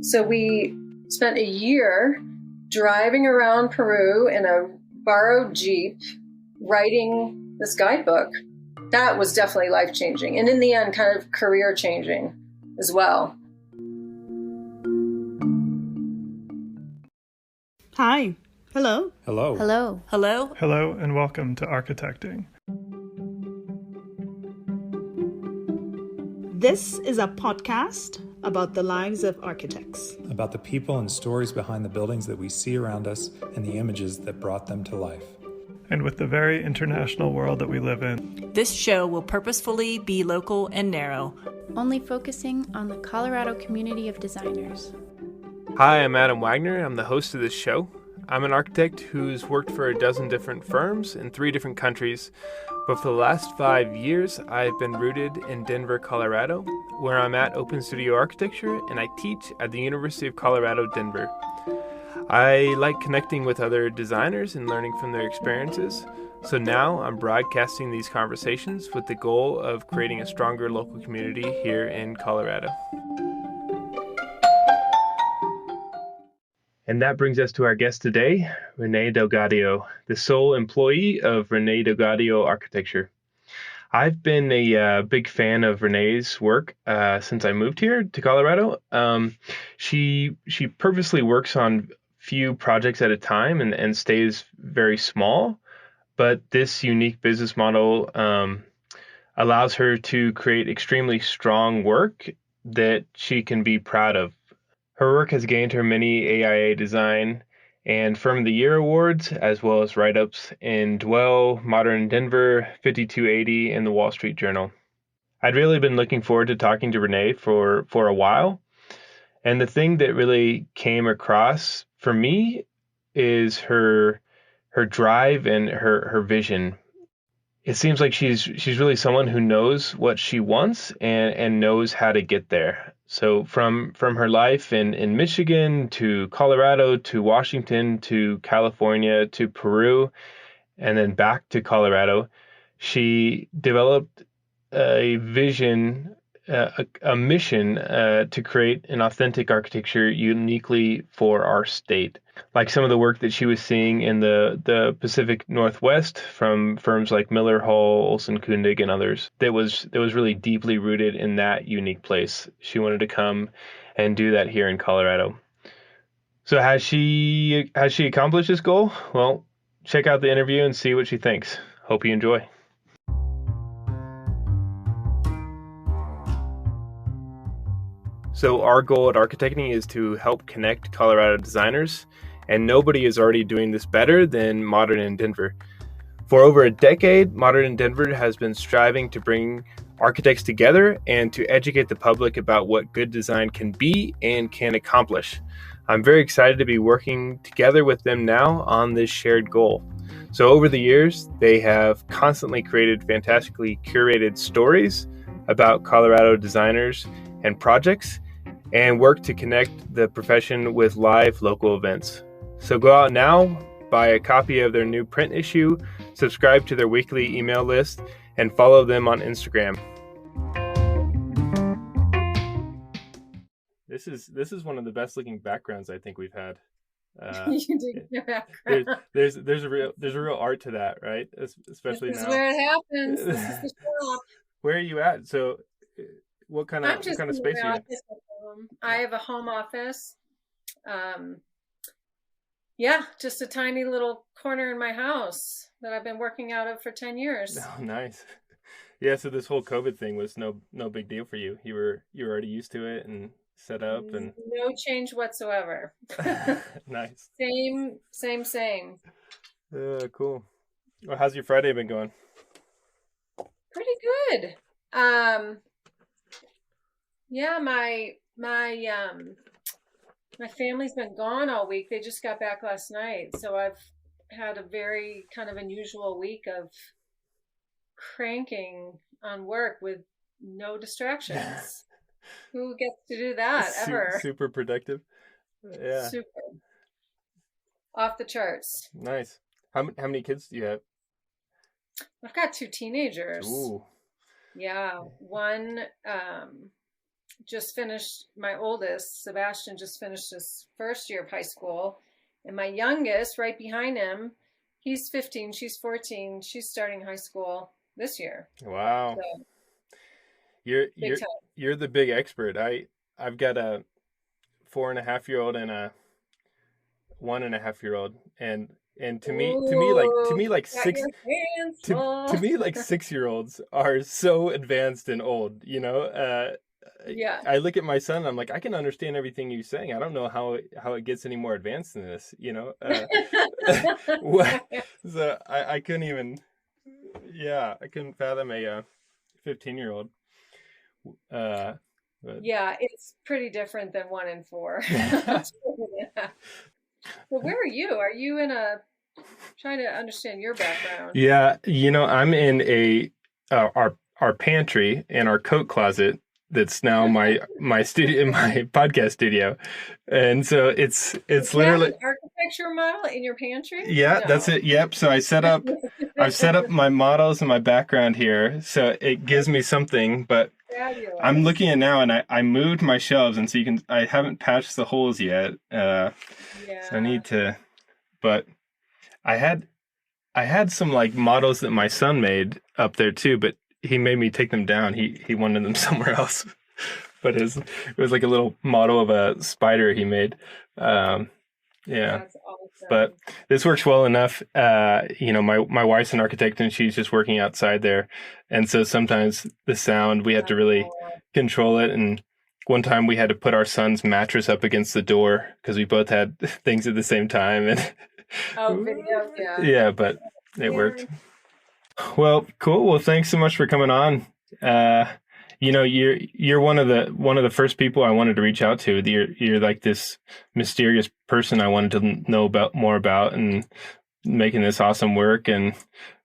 So we spent a year driving around Peru in a borrowed Jeep, writing this guidebook. That was definitely life-changing, and in the end, kind of career-changing as well. Hi. Hello. Hello. Hello. Hello. Hello, and welcome to Architecting. This is a podcast about the lives of architects. About the people and stories behind the buildings that we see around us and the images that brought them to life. And with the very international world that we live in, This show will purposefully be local and narrow. Only focusing on the Colorado community of designers. Hi, I'm Adam Wagner. I'm the host of this show. I'm an architect who's worked for a dozen different firms in 3 different countries, but for the last 5 years, I've been rooted in Denver, Colorado, where I'm at Open Studio Architecture and I teach at the University of Colorado, Denver. I like connecting with other designers and learning from their experiences, so now I'm broadcasting these conversations with the goal of creating a stronger local community here in Colorado. And that brings us to our guest today, Renée del Gaudio, the sole employee of Renée del Gaudio Architecture. I've been a big fan of Renée's work since I moved here to Colorado. She purposely works on few projects at a time and stays very small, but this unique business model allows her to create extremely strong work that she can be proud of. Her work has gained her many AIA Design and Firm of the Year awards, as well as write-ups in Dwell, Modern Denver, 5280, and the Wall Street Journal. I'd really been looking forward to talking to Renée for a while, and the thing that really came across for me is her drive and her vision. It seems like she's really someone who knows what she wants and knows how to get there. So from her life in Michigan to Colorado to Washington to California to Peru and then back to Colorado, she developed a vision, a mission to create an authentic architecture uniquely for our state. Like some of the work that she was seeing in the Pacific Northwest from firms like Miller Hull, Olson Kundig, and others, that was really deeply rooted in that unique place. She wanted to come and do that here in Colorado. So has she accomplished this goal? Well, check out the interview and see what she thinks. Hope you enjoy. So our goal at Architecting is to help connect Colorado designers, and nobody is already doing this better than Modern in Denver. For over a decade, Modern in Denver has been striving to bring architects together and to educate the public about what good design can be and can accomplish. I'm very excited to be working together with them now on this shared goal. So over the years, they have constantly created fantastically curated stories about Colorado designers and projects, and work to connect the profession with live local events. So go out now, buy a copy of their new print issue, subscribe to their weekly email list, and follow them on Instagram. This is one of the best looking backgrounds I think we've had. You did your background. There's a real art to that, right? Especially This now. is where it happens. This is the shop. Where are you at? So what kind of space are you in? I have a home office. Just a tiny little corner in my house that I've been working out of for 10 years. Oh, nice. Yeah, so this whole COVID thing was no big deal for you. You were already used to it and set up and no change whatsoever. Nice. Same. Cool. Well, how's your Friday been going? Pretty good. My family's been gone all week. They just got back last night. So I've had a very kind of unusual week of cranking on work with no distractions. Who gets to do that ever? Super productive. Yeah. Super. Off the charts. Nice. How many kids do you have? I've got 2 teenagers. Ooh. Yeah. One just finished, my oldest, Sebastian, just finished his first year of high school. And my youngest, right behind him, he's 15, she's 14, she's starting high school this year. Wow. So, You're the big expert. I've got a 4.5-year-old and a 1.5-year-old, and to me like six to me like 6-year-olds are so advanced and old. Yeah. I look at my son and I'm like, I can understand everything you're saying. I don't know how it gets any more advanced than this. So I couldn't even. Yeah, I couldn't fathom a 15-year-old. Yeah, it's pretty different than 1 and 4. But where are you? Are you trying to understand your background? Yeah, I'm in our pantry and our coat closet. That's now my studio, my podcast studio, and so it's literally an architecture model in your pantry. Yeah, no. That's it. Yep. So I've set up my models and my background here, so it gives me something. But fabulous. I'm looking at now, and I moved my shelves, and so I haven't patched the holes yet. So I need to, but I had some like models that my son made up there too, but he made me take them down. He wanted them somewhere else. But it was like a little model of a spider he made. Yeah. That's awesome. But this works well enough. My wife's an architect and she's just working outside there. And so sometimes the sound, we have to really control it. And one time we had to put our son's mattress up against the door because we both had things at the same time. And video, yeah. Yeah, but it worked. Well, cool. Well, thanks so much for coming on. You're one of the first people I wanted to reach out to. You're like this mysterious person I wanted to know more about, and making this awesome work, and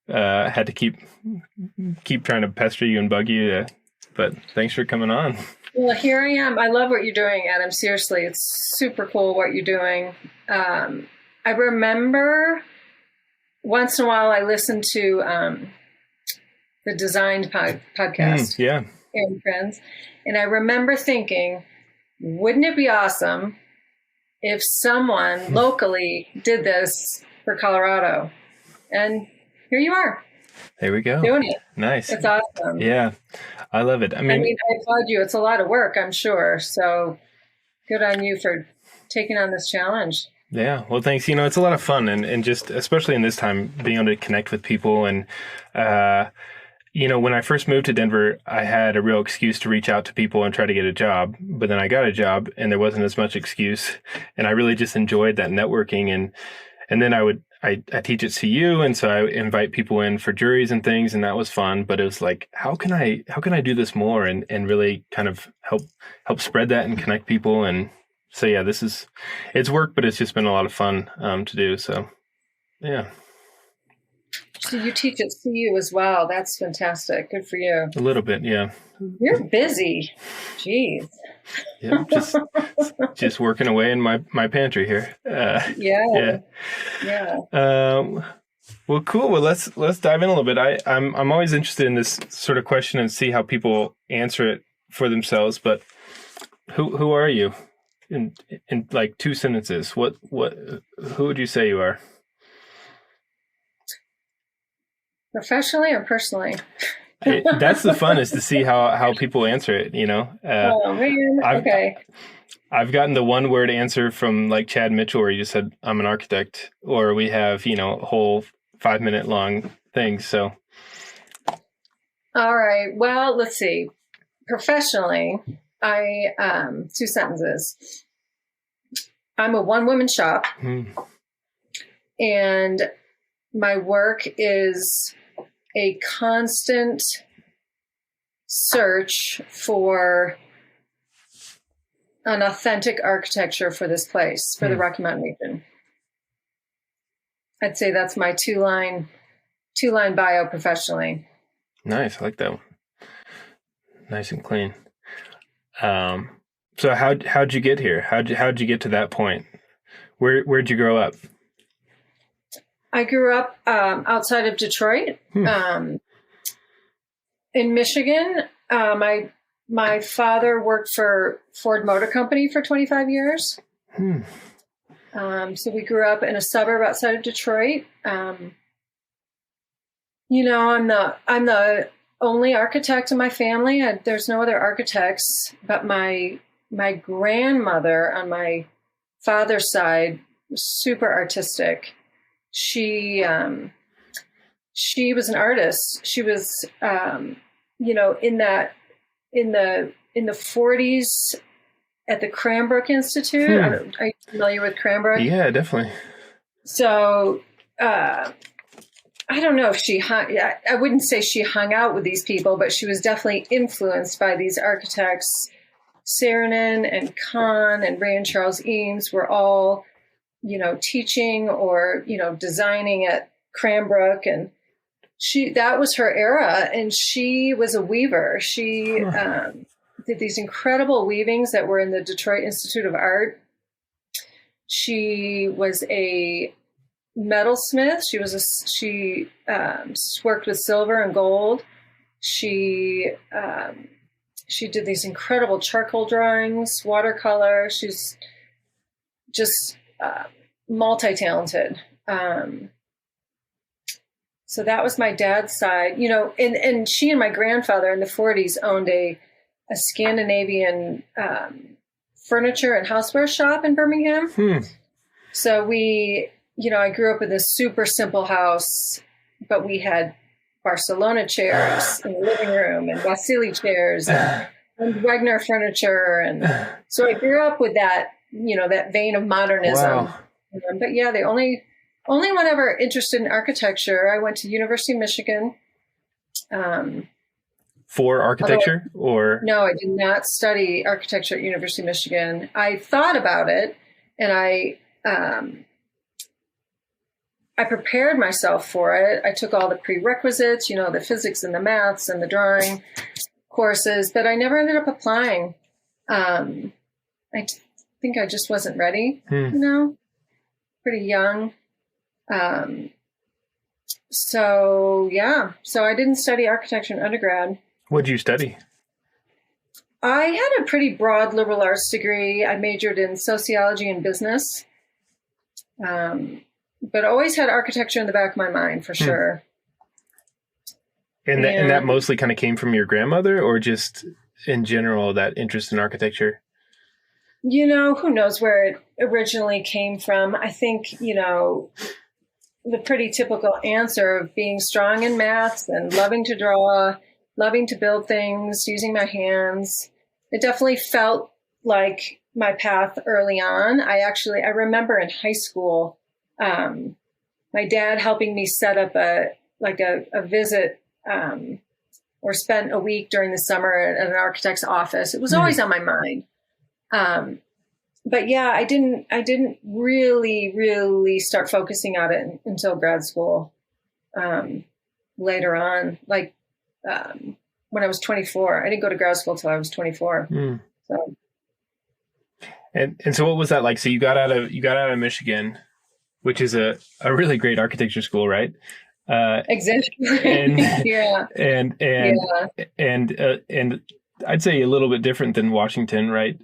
had to keep trying to pester you and bug you. But thanks for coming on. Well, here I am. I love what you're doing, Adam. Seriously, it's super cool what you're doing. I remember once in a while I listen to the Designed podcast. Yeah. And Friends. And I remember thinking, wouldn't it be awesome if someone locally did this for Colorado? And here you are. There we go. Doing it. Nice. It's awesome. Yeah. I love it. I mean, I applaud you. It's a lot of work, I'm sure. So good on you for taking on this challenge. Yeah. Well, thanks. It's a lot of fun, and just especially in this time, being able to connect with people. And, when I first moved to Denver, I had a real excuse to reach out to people and try to get a job. But then I got a job and there wasn't as much excuse. And I really just enjoyed that networking. And then I teach at CU. And so I invite people in for juries and things. And that was fun. But it was like, how can I do this more and really kind of help spread that and connect people? And so, yeah, it's work, but it's just been a lot of fun to do. So, yeah. So you teach at CU as well. That's fantastic. Good for you. A little bit, yeah. You're busy. Jeez. Yeah, just working away in my pantry here. Yeah. Well, cool. Well, let's dive in a little bit. I'm always interested in this sort of question and see how people answer it for themselves. But who are you? In like 2 sentences, who would you say you are? Professionally or personally? That's the fun, is to see how people answer it, Oh man, okay. I've gotten the one word answer from like Chad Mitchell, where he just said, I'm an architect, or we have, a whole 5-minute long thing. So. All right. Well, let's see. Professionally, 2 sentences. I'm a one-woman shop, and my work is a constant search for an authentic architecture for this place, for the Rocky Mountain region. I'd say that's my two-line bio professionally. Nice. I like that one. Nice and clean. So how'd you get here? How'd you get to that point? Where'd you grow up? I grew up outside of Detroit, in Michigan. I my father worked for Ford Motor Company for 25 years. So we grew up in a suburb outside of Detroit. You know, I'm the only architect in my family. There's no other architects, but my grandmother on my father's side was super artistic. She was an artist. She was, you know, in the 40s at the Cranbrook Institute. Are you familiar with Cranbrook? Yeah, definitely. So, I don't know if I wouldn't say she hung out with these people, but she was definitely influenced by these architects. Saarinen and Kahn and Ray and Charles Eames were all, you know, teaching or, you know, designing at Cranbrook. And that was her era. And she was a weaver. She did these incredible weavings that were in the Detroit Institute of Art. She was a metalsmith. She worked with silver and gold. She did these incredible charcoal drawings, watercolor. She's just multi-talented. So that was my dad's side, you know, and she and my grandfather in the 40s owned a Scandinavian furniture and houseware shop in Birmingham. So you know, I grew up in this super simple house, but we had Barcelona chairs in the living room and Vasily chairs and Wegner furniture. And so I grew up with that, you know, that vein of modernism. Wow. But yeah, the only one ever interested in architecture, I went to University of Michigan. For architecture or? No, I did not study architecture at University of Michigan. I thought about it and I prepared myself for it. I took all the prerequisites, you know, the physics and the maths and the drawing courses, but I never ended up applying. I think I just wasn't ready, you know, pretty young. So I didn't study architecture in undergrad. What did you study? I had a pretty broad liberal arts degree. I majored in sociology and business. But always had architecture in the back of my mind for sure. And that mostly kind of came from your grandmother or just in general, that interest in architecture? You know, who knows where it originally came from. I think, you know, the pretty typical answer of being strong in maths and loving to draw, loving to build things, using my hands. It definitely felt like my path early on. I remember in high school, my dad helping me set up a visit, or spent a week during the summer at an architect's office. It was always on my mind. But yeah, I didn't really start focusing on it until grad school, later on, when I was 24. I didn't go to grad school till I was 24. So. And so what was that like? So you got out of Michigan, which is a really great architecture school, right? Exactly. And, yeah. And I'd say a little bit different than Washington, right?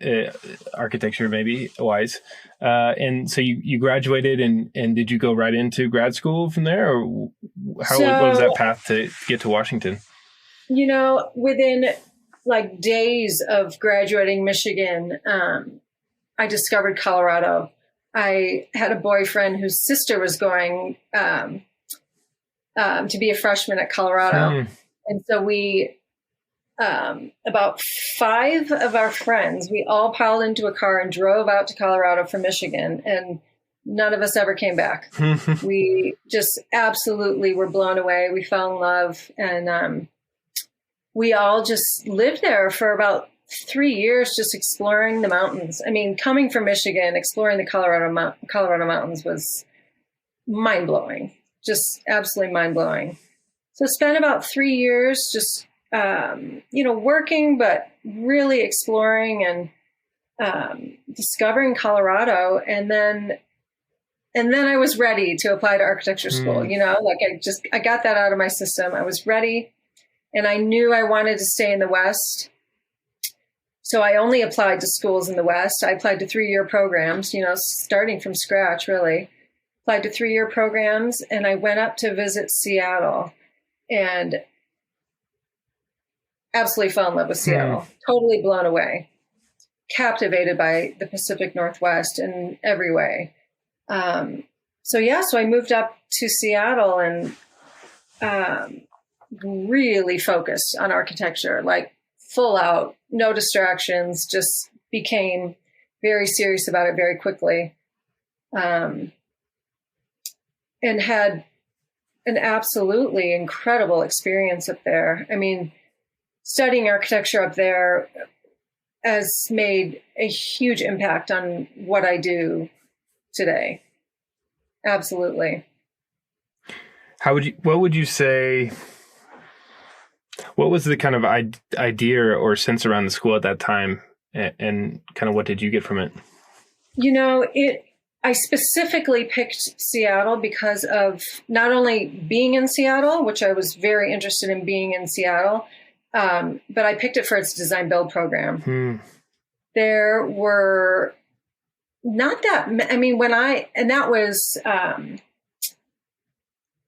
Architecture, maybe wise. And so you graduated and did you go right into grad school from there, or what was that path to get to Washington? You know, within days of graduating Michigan, I discovered Colorado. I had a boyfriend whose sister was going to be a freshman at Colorado. And so we, about 5 of our friends, we all piled into a car and drove out to Colorado from Michigan, and none of us ever came back. We just absolutely were blown away. We fell in love, and we all just lived there for about 3 years, just exploring the mountains. I mean, coming from Michigan, exploring the Colorado mountains was mind-blowing, just absolutely mind-blowing. So spent about 3 years just, working, but really exploring and discovering Colorado. And then I was ready to apply to architecture school, I got that out of my system. I was ready, and I knew I wanted to stay in the West. So I only applied to schools in the West. I applied to 3-year programs, starting from scratch, really. Applied to 3-year programs, and I went up to visit Seattle and absolutely fell in love with Seattle. Totally blown away, captivated by the Pacific Northwest in every way. So I moved up to Seattle and really focused on architecture, like full out, no distractions, just became very serious about it very quickly. And had an absolutely incredible experience up there. I mean, studying architecture up there has made a huge impact on what I do today. Absolutely. What would you say, what was the kind of idea or sense around the school at that time, and kind of what did you get from it? I specifically picked Seattle because of not only being in Seattle, which I was very interested in being in Seattle, but I picked it for its design build program. There were not that, that was,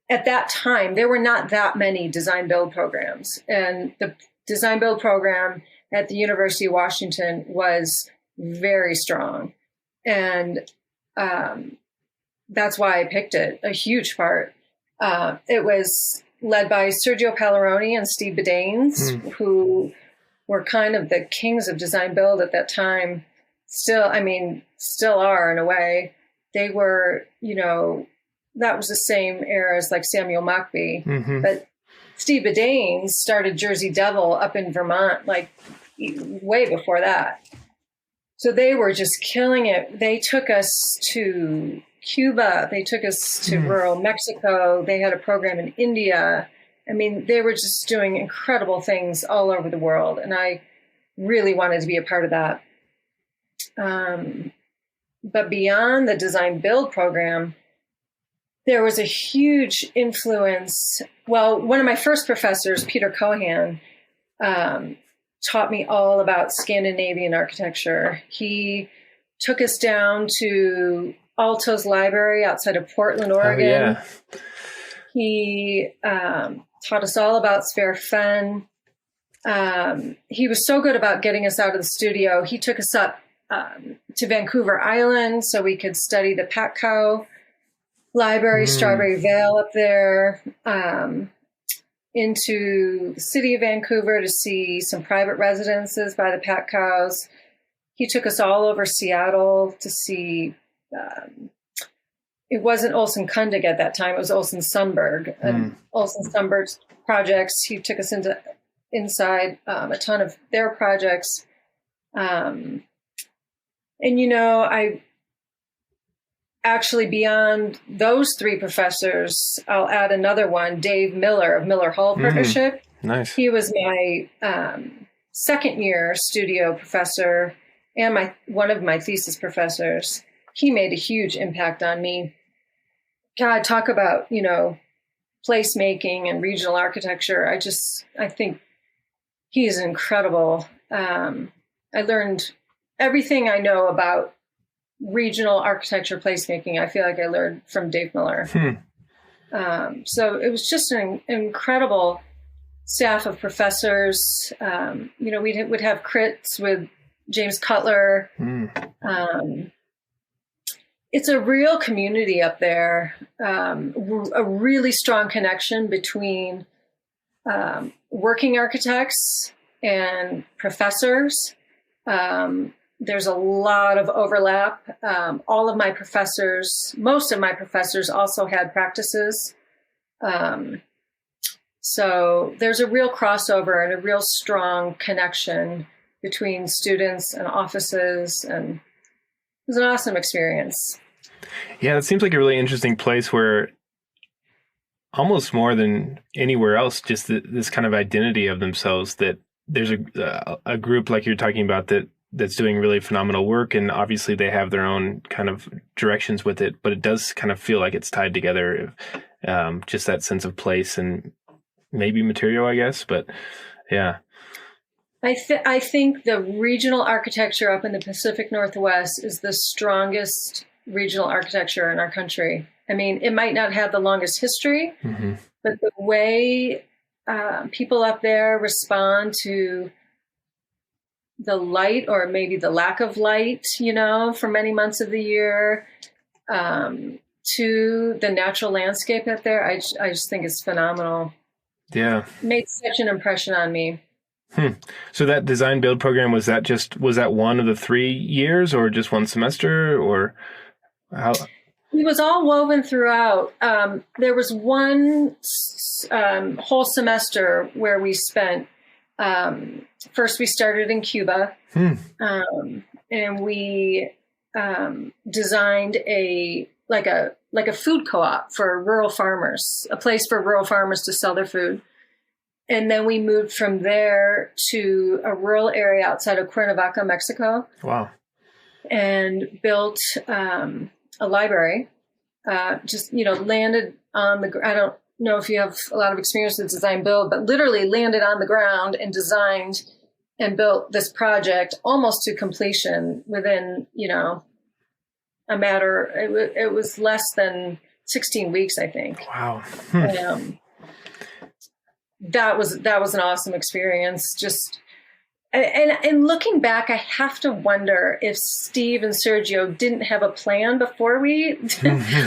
at that time, there were not that many design build programs. And the design build program at the University of Washington was very strong. And that's why I picked it, a huge part. It was led by Sergio Pallaroni and Steve Bedaines, who were kind of the kings of design build at that time. Still are in a way. They were, that was the same era as like Samuel Mockbee. But Steve Bedaines started Jersey Devil up in Vermont, like way before that. So they were just killing it. They took us to Cuba. They took us to rural Mexico. They had a program in India. They were just doing incredible things all over the world. And I really wanted to be a part of that. But beyond the design build program, there was a huge influence. Well, one of my first professors, Peter Cohan, taught me all about Scandinavian architecture. He took us down to Alto's Library outside of Portland, Oregon. Oh, yeah. He taught us all about Sverre Fenn. He was so good about getting us out of the studio. He took us up to Vancouver Island so we could study the Patco Library, Strawberry Vale up there, into the city of Vancouver to see some private residences by the Patcos. He took us all over Seattle to see, it wasn't Olsen Kundig at that time, it was Olsen Sundberg. And Olsen Sundberg's projects, he took us inside a ton of their projects. I actually, beyond those 3 professors, I'll add another one, Dave Miller of Miller Hall Partnership. Nice. He was my second year studio professor and one of my thesis professors. He made a huge impact on me. God, talk about, placemaking and regional architecture. I think he is incredible. I learned everything I know about regional architecture placemaking. I feel like I learned from Dave Miller. So it was just an incredible staff of professors. We would have crits with James Cutler. It's a real community up there, a really strong connection between working architects and professors. There's a lot of overlap. All of my professors, most of my professors also had practices. So there's a real crossover and a real strong connection between students and offices, and it was an awesome experience. Yeah, it seems like a really interesting place where almost more than anywhere else, just this kind of identity of themselves, that there's a group like you're talking about that's doing really phenomenal work, and obviously they have their own kind of directions with it, but it does kind of feel like it's tied together, just that sense of place and maybe material, I guess. But yeah. I think the regional architecture up in the Pacific Northwest is the strongest regional architecture in our country. I mean, it might not have the longest history, but the way people up there respond to the light, or maybe the lack of light, for many months of the year, to the natural landscape up there, I just think it's phenomenal. Yeah. It made such an impression on me. So that design build program, was that one of the 3 years, or just one semester, or how? It was all woven throughout. There was one whole semester where we spent, first we started in Cuba, and we designed a food co-op for rural farmers, a place for rural farmers to sell their food. And then we moved from there to a rural area outside of Cuernavaca, Mexico. Wow. And built a library. Landed on the, I don't know if you have a lot of experience with design build, but literally landed on the ground and designed and built this project almost to completion within, a matter, it was less than 16 weeks, I think. Wow. That was an awesome experience. Just, and looking back, I have to wonder if Steve and Sergio didn't have a plan before we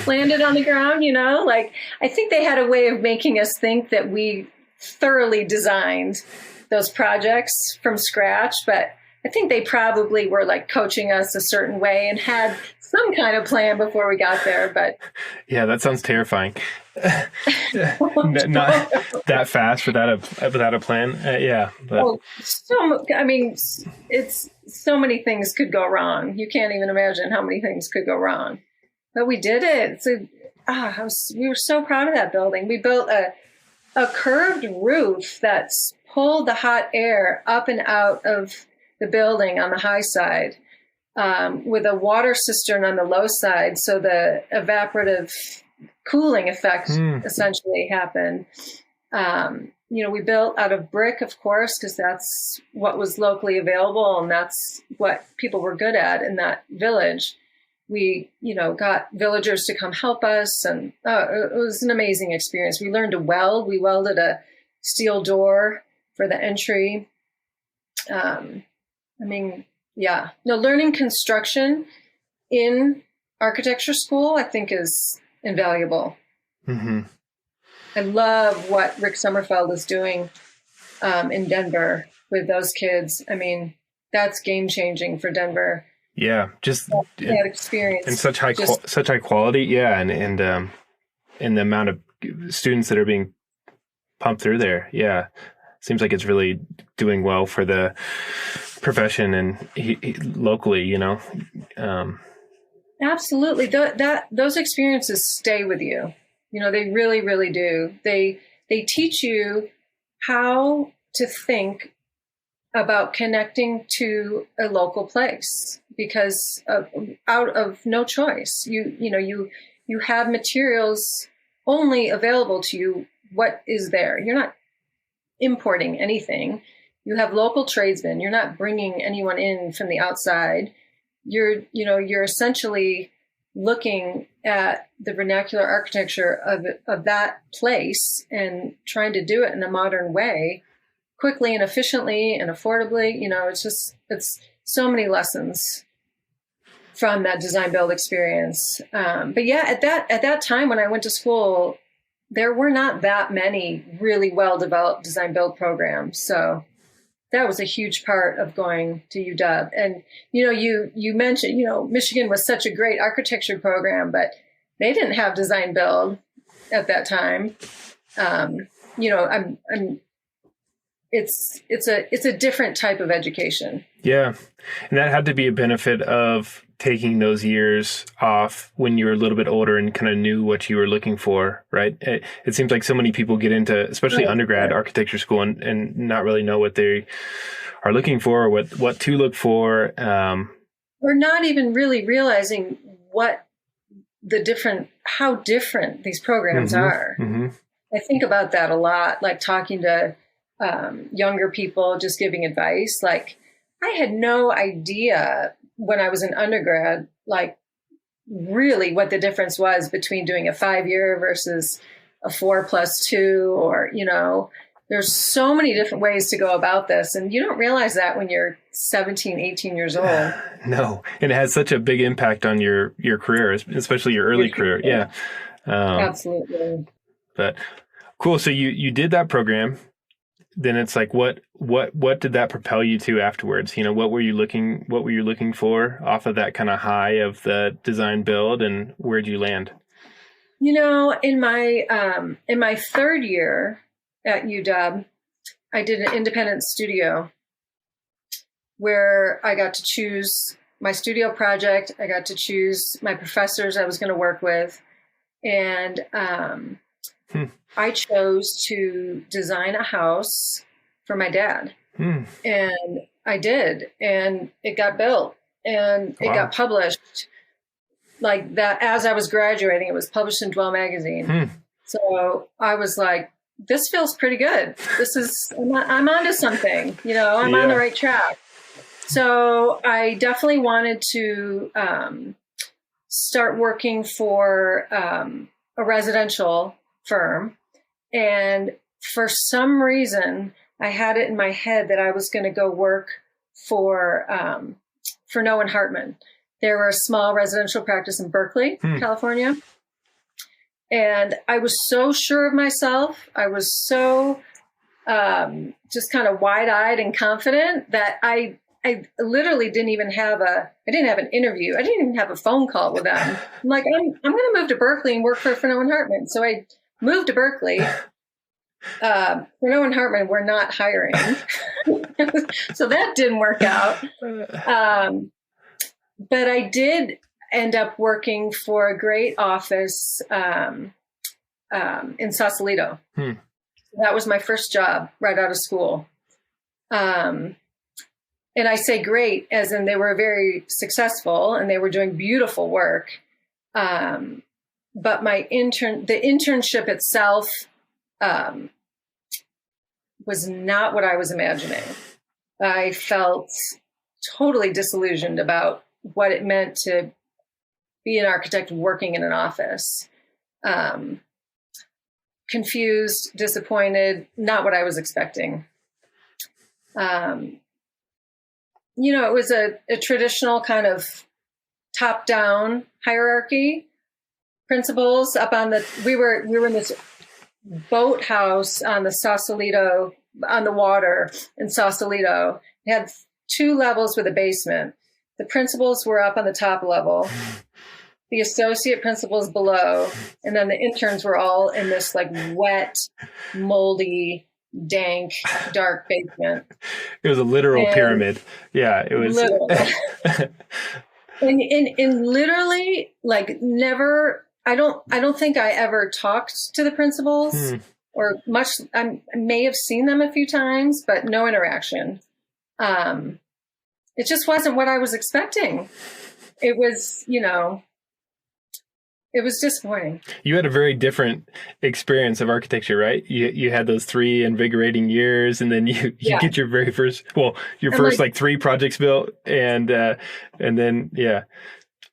landed on the ground, I think they had a way of making us think that we thoroughly designed those projects from scratch, but I think they probably were coaching us a certain way and had some kind of plan before we got there. But yeah, that sounds terrifying. Not that fast without a plan. Yeah. But. It's so many things could go wrong. You can't even imagine how many things could go wrong. But we did it. We were so proud of that building. We built a curved roof that pulled the hot air up and out of the building on the high side, with a water cistern on the low side. So the evaporative cooling effect essentially happened. We built out of brick, of course, because that's what was locally available and that's what people were good at in that village. We, got villagers to come help us, and it was an amazing experience. We learned to weld. We welded a steel door for the entry. Learning construction in architecture school, I think, is invaluable. Mm-hmm. I love what Rick Sommerfeld is doing in Denver with those kids. I mean, that's game changing for Denver. Yeah, just that experience and such high quality. Yeah, and the amount of students that are being pumped through there. Yeah, seems like it's really doing well for the profession and locally. Absolutely, those experiences stay with you. They really, really do. They teach you how to think about connecting to a local place, because out of no choice, you have materials only available to you. What is there? You're not importing anything. You have local tradesmen. You're not bringing anyone in from the outside. You're essentially looking at the vernacular architecture of that place and trying to do it in a modern way, quickly and efficiently and affordably. It's so many lessons from that design build experience. But yeah, at that time when I went to school, there were not that many really well-developed design build programs. So that was a huge part of going to UW. And, you mentioned, Michigan was such a great architecture program, but they didn't have design build at that time. It's a different type of education. Yeah. And that had to be a benefit of taking those years off when you were a little bit older and kind of knew what you were looking for, right? It seems like so many people get into, especially undergrad architecture school, and not really know what they are looking for or what to look for. Or not even really realizing how different these programs are. Mm-hmm. I think about that a lot, like talking to younger people, just giving advice. Like, I had no idea when I was an undergrad, like really what the difference was between doing a 5-year versus a 4+2, or, there's so many different ways to go about this. And you don't realize that when you're 17, 18 years old. No. And it has such a big impact on your career, especially your early career. Yeah. Absolutely. But cool. So you did that program. Then it's like, what did that propel you to afterwards? What were you looking for off of that kind of high of the design build, and where'd you land? In my third year at UW, I did an independent studio where I got to choose my studio project. I got to choose my professors I was going to work with. And I chose to design a house for my dad. And I did. And it got built, and it got published like that. As I was graduating, it was published in Dwell magazine. So I was like, this feels pretty good. I'm onto something, I'm on the right track. So I definitely wanted to start working for a residential firm. And for some reason, I had it in my head that I was going to go work for Noah & Hartman. They were a small residential practice in Berkeley, California. And I was so sure of myself. I was so just kind of wide-eyed and confident that I literally didn't have an interview. I didn't even have a phone call with them. I'm like, I'm going to move to Berkeley and work for Noah & Hartman. So I moved to Berkeley. Noah & Hartman were not hiring. So that didn't work out. But I did end up working for a great office in Sausalito. That was my first job right out of school. And I say great as in they were very successful and they were doing beautiful work. But the internship itself was not what I was imagining. I felt totally disillusioned about what it meant to be an architect working in an office. Confused, disappointed, not what I was expecting. It was a traditional kind of top-down hierarchy. Principals up on we were in this boathouse on the Sausalito, on the water in Sausalito. It had 2 levels with a basement. The principals were up on the top level, the associate principals below, and then the interns were all in this like wet, moldy, dank, dark basement. It was a literal pyramid. Yeah, it was. and literally, like, never. I don't think I ever talked to the principals or much. I may have seen them a few times, but no interaction. It just wasn't what I was expecting. It was, it was disappointing. You had a very different experience of architecture, right? You had those 3 invigorating years, and then you get your very first, first 3 projects built, and then, yeah.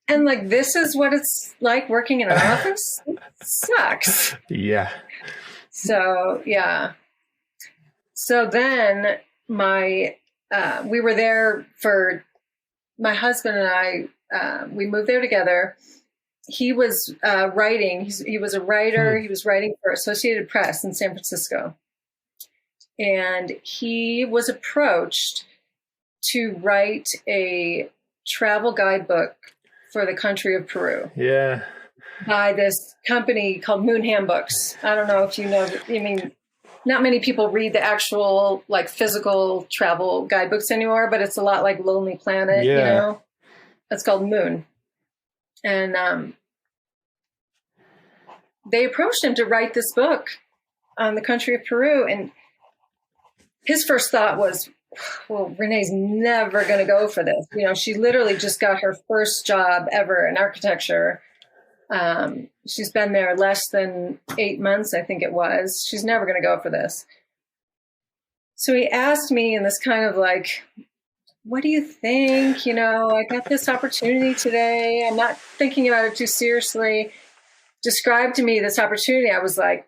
And like, this is what it's like working in an office? It sucks. Yeah. So, yeah. So then we were there for, my husband and I, we moved there together. He was writing. He was a writer. He was writing for Associated Press in San Francisco. And he was approached to write a travel guidebook for the country of Peru. Yeah. By this company called Moon Handbooks. I don't know if you know. I mean, not many people read the actual like physical travel guidebooks anymore, but it's a lot like Lonely Planet. Yeah. It's called Moon. And they approached him to write this book on the country of Peru. And his first thought was, well, Renee's never going to go for this. She literally just got her first job ever in architecture. She's been there less than 8 months, I think it was. She's never going to go for this. So he asked me in this kind of like, what do you think? I got this opportunity today. I'm not thinking about it too seriously. Described to me this opportunity. I was like,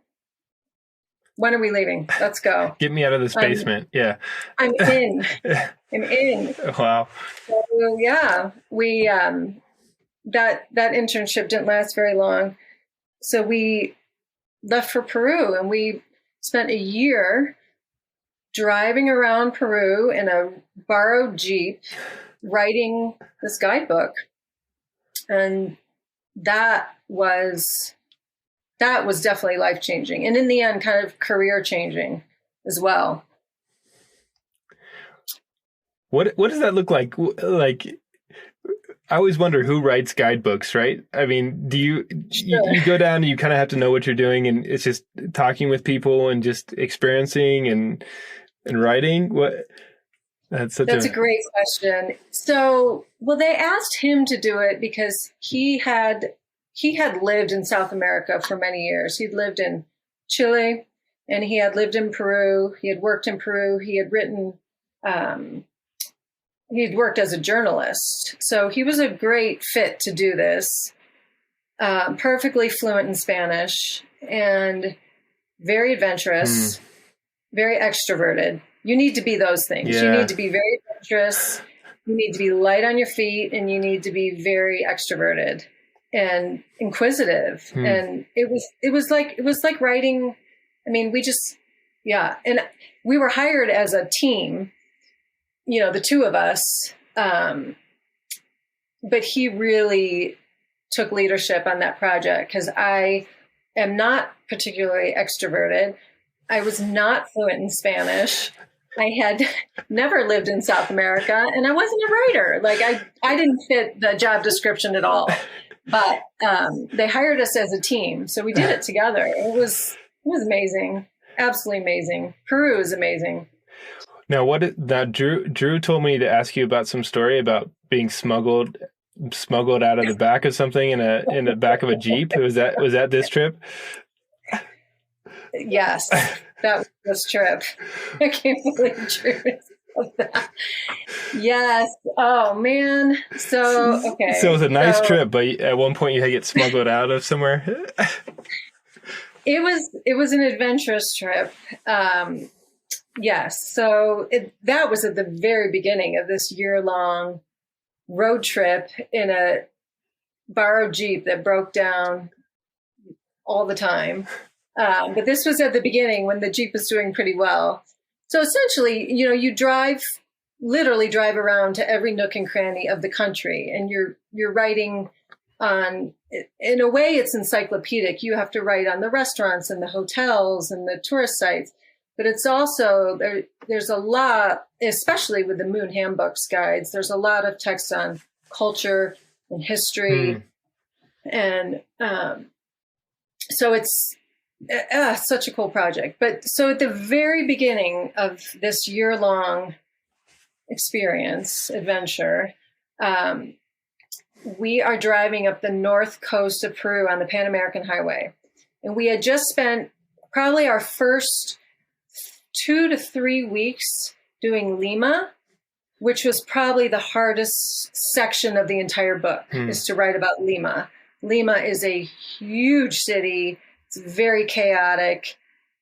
when are we leaving? Let's go. Get me out of this basement. Yeah. I'm in. I'm in. Wow. So, yeah, we, that internship didn't last very long. So we left for Peru, and we spent a year driving around Peru in a borrowed Jeep, writing this guidebook. And that was definitely life-changing. And in the end, kind of career-changing as well. What does that look like? Like, I always wonder who writes guidebooks, right? I mean, do you go down and you kind of have to know what you're doing, and it's just talking with people and just experiencing and writing? That's a great question. So, well, they asked him to do it because he had lived in South America for many years. He'd lived in Chile, and he had lived in Peru. He had worked in Peru. He had written, he'd worked as a journalist. So he was a great fit to do this. Perfectly fluent in Spanish and very adventurous, very extroverted. You need to be those things. Yeah. You need to be very adventurous. You need to be light on your feet, and you need to be very extroverted and inquisitive. And it was like writing. I mean, and we were hired as a team, the two of us. But he really took leadership on that project because I am not particularly extroverted. I was not fluent in Spanish. I had never lived in South America, and I wasn't a writer. Like I didn't fit the job description at all. But they hired us as a team, so we did it together. It was amazing, absolutely amazing. Peru is amazing. Now, Drew told me to ask you about some story about being smuggled out of the back of something in the back of a Jeep. Was that this trip? Yes, that was this trip. I can't believe Drew said that. Yes. Oh man. So okay. So it was a nice trip, but at one point you had to get smuggled out of somewhere. It was an adventurous trip. Yes. So that was at the very beginning of this year-long road trip in a borrowed Jeep that broke down all the time. But this was at the beginning when the Jeep was doing pretty well. So essentially, you literally drive around to every nook and cranny of the country, and you're writing on, in a way it's encyclopedic. You have to write on the restaurants and the hotels and the tourist sites, but it's also, there's a lot, especially with the Moon Handbooks guides, there's a lot of text on culture and history. And so it's such a cool project. But so at the very beginning of this year-long adventure, we are driving up the north coast of Peru on the Pan American Highway. And we had just spent probably our first 2 to 3 weeks doing Lima, which was probably the hardest section of the entire book, is to write about Lima. Lima is a huge city. It's very chaotic.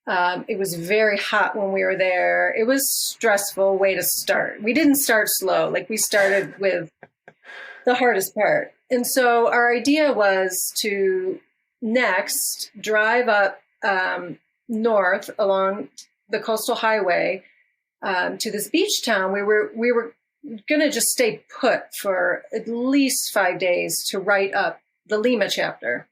It was very hot when we were there. It was stressful way to start. We didn't start slow. Like we started with the hardest part. And so our idea was to next drive up north along the coastal highway to this beach town. We were going to just stay put for at least 5 days to write up the Lima chapter.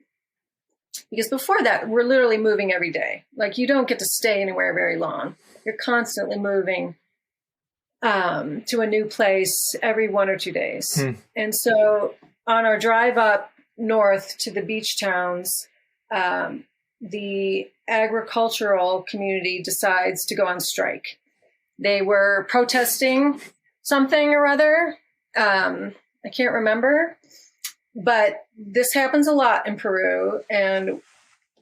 Because before that, we're literally moving every day. Like you don't get to stay anywhere very long. You're constantly moving to a new place every 1 or 2 days. And so on our drive up north to the beach towns, the agricultural community decides to go on strike. They were protesting something or other. I can't remember. But this happens a lot in Peru, and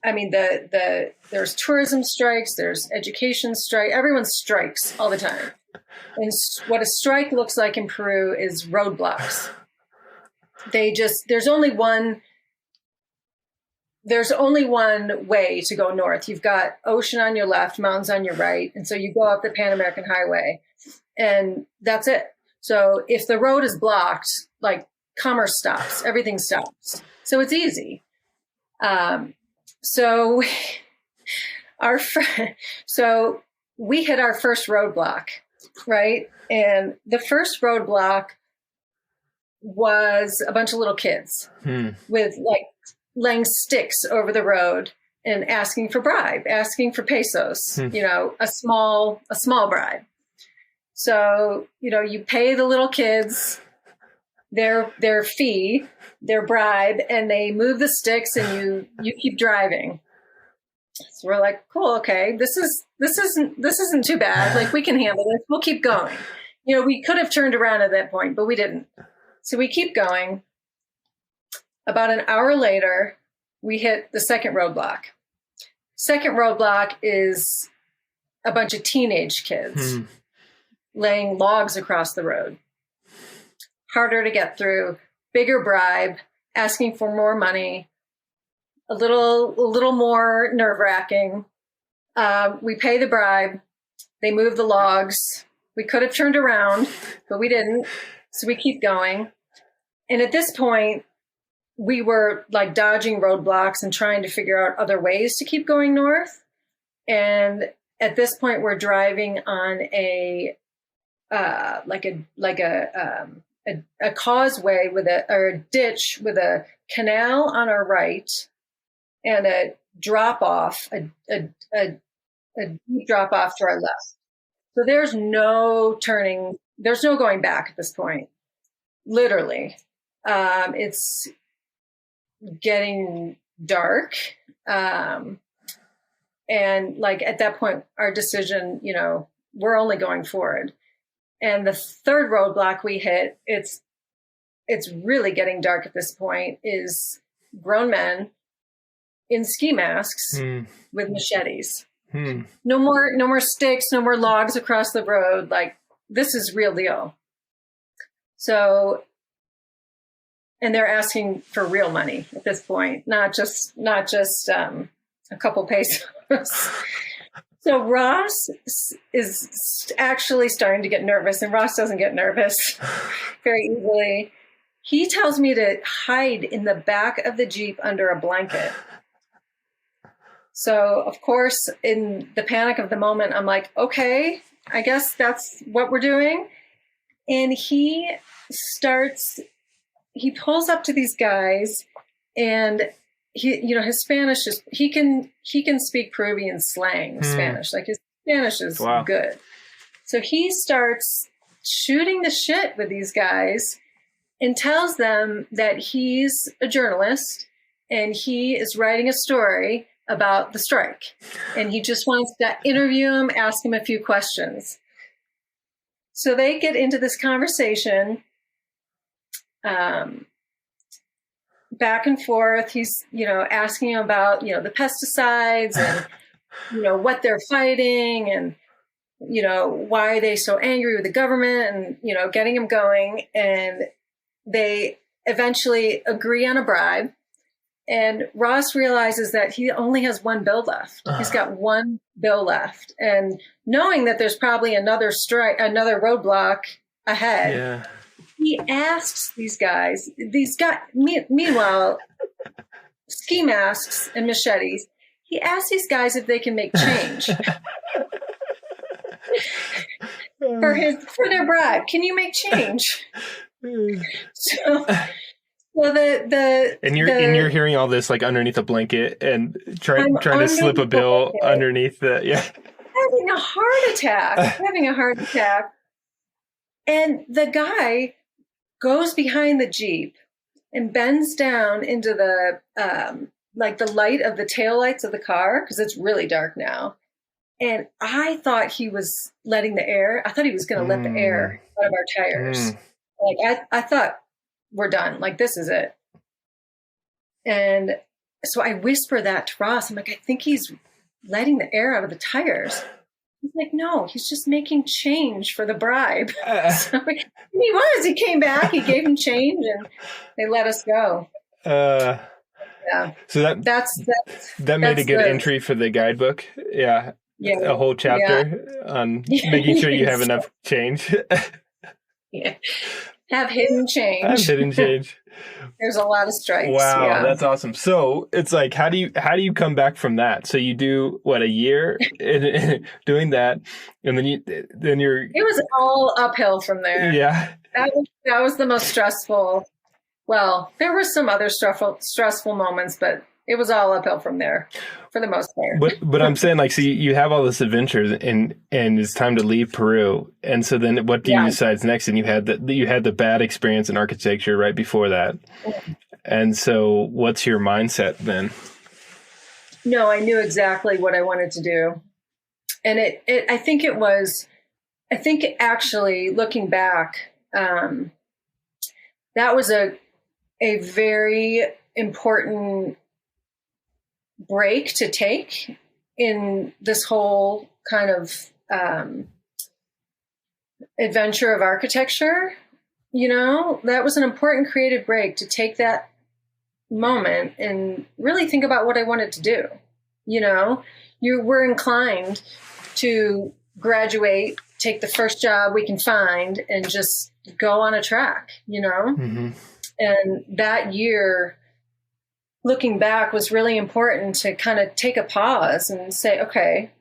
I mean, there's tourism strikes, there's education strike. Everyone strikes all the time. And what a strike looks like in Peru is roadblocks. There's only one way to go north. You've got ocean on your left, mountains on your right. And so you go up the Pan American Highway and that's it. So if the road is blocked, like commerce stops, everything stops. So it's easy. So we hit our first roadblock, right? And the first roadblock was a bunch of little kids with like laying sticks over the road and asking for pesos, a small bribe. So, you pay the little kids their fee, their bribe, and they move the sticks and you keep driving. So we're like, cool, okay, this isn't too bad. Like, we can handle this. We'll keep going. We could have turned around at that point, but we didn't. So we keep going. About an hour later, we hit the second roadblock. Second roadblock is a bunch of teenage kids laying logs across the road. Harder to get through, bigger bribe, asking for more money, a little more nerve-wracking. We pay the bribe. They move the logs. We could have turned around, but we didn't. So we keep going. And at this point, we were like dodging roadblocks and trying to figure out other ways to keep going north. And at this point, we're driving on a causeway or a ditch with a canal on our right and a drop off, a deep drop off to our left. So there's no turning, there's no going back at this point. Literally, it's getting dark. And like at that point, our decision, we're only going forward. And the third roadblock we hit, it's really getting dark at this point, is grown men in ski masks with machetes. No more sticks, no more logs across the road. Like, this is real deal. So, and they're asking for real money at this point, not just a couple pesos. So Ross is actually starting to get nervous, and Ross doesn't get nervous very easily. He tells me to hide in the back of the Jeep under a blanket. So, of course, in the panic of the moment, I'm like, okay, I guess that's what we're doing. And he pulls up to these guys, and his Spanish is, he can speak Peruvian slang Spanish. Like, his Spanish is good. So he starts shooting the shit with these guys and tells them that he's a journalist and he is writing a story about the strike. And he just wants to interview him, ask him a few questions. So they get into this conversation, back and forth. He's, asking about, the pesticides and, what they're fighting and, why are they so angry with the government and, getting him going. And they eventually agree on a bribe. And Ross realizes that he only has one bill left. He's got one bill left. And knowing that there's probably another roadblock ahead, he asks these guys, meanwhile, ski masks and machetes, he asks these guys if they can make change for their bribe. Can you make change? So you're hearing all this like underneath a blanket and trying to slip a bill underneath the having a heart attack. And the guy goes behind the Jeep and bends down into the the light of the taillights of the car, because it's really dark now. And I thought he was letting the air. I thought he was going to let the air out of our tires. Like I thought, we're done. Like, this is it. And so I whisper that to Ross. I'm like, I think he's letting the air out of the tires. He's like, no, he's just making change for the bribe. So he was. He came back. He gave him change, and they let us go. Yeah. So that made a good entry for the guidebook. Yeah. Yeah. A whole chapter on making sure you have enough change. Yeah. Have hidden change. Have hidden change. There's a lot of strikes. Wow, yeah. That's awesome. So it's like, how do you come back from that? So you do what, a year doing that, and then you're. It was all uphill from there. Yeah. That was the most stressful. Well, there were some other stressful moments, but it was all uphill from there, for the most part. But I'm saying, like, so you have all this adventures, and it's time to leave Peru, and so then what do you decide next? And you had the bad experience in architecture right before that, and so what's your mindset then? No, I knew exactly what I wanted to do, and I think actually looking back, that was a very important break to take in this whole kind of adventure of architecture. That was an important creative break to take that moment and really think about what I wanted to do. You were inclined to graduate, take the first job we can find, and just go on a track, Mm-hmm. And that year, looking back, was really important to kind of take a pause and say, okay,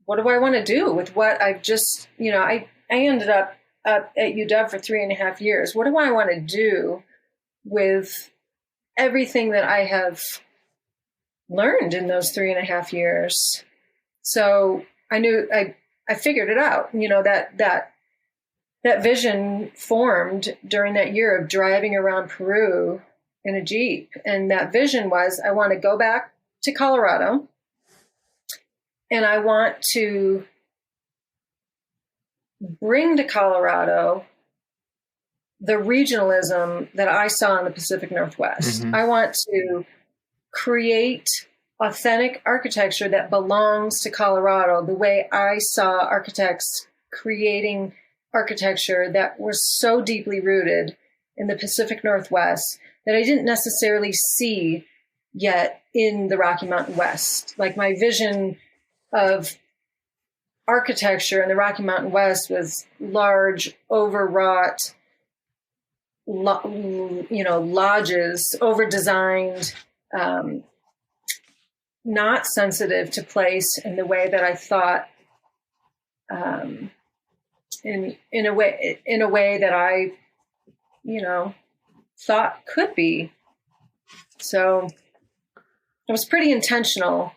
what do I want to do with what I've just, I ended up at UW for 3.5 years. What do I want to do with everything that I have learned in those 3.5 years? So I knew I figured it out, that vision formed during that year of driving around Peru in a Jeep. And that vision was, I want to go back to Colorado, and I want to bring to Colorado the regionalism that I saw in the Pacific Northwest. Mm-hmm. I want to create authentic architecture that belongs to Colorado, the way I saw architects creating architecture that was so deeply rooted in the Pacific Northwest that I didn't necessarily see yet in the Rocky Mountain West. Like, my vision of architecture in the Rocky Mountain West was large, overwrought, lodges, over-designed, not sensitive to place in the way that I thought, in a way that I, thought could be. So I was pretty intentional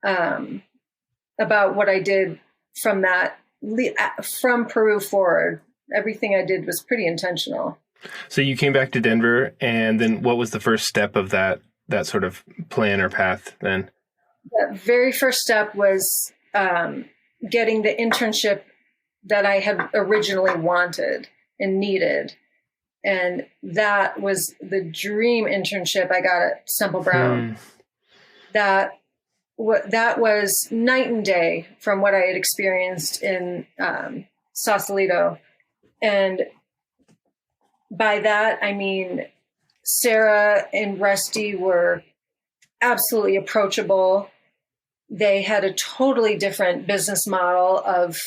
about what I did from Peru forward. Everything I did was pretty intentional. So you came back to Denver, and then what was the first step of that sort of plan or path then? The very first step was getting the internship that I had originally wanted and needed. And that was the dream internship I got at Semple Brown. That was night and day from what I had experienced in Sausalito. And by that, I mean, Sarah and Rusty were absolutely approachable. They had a totally different business model of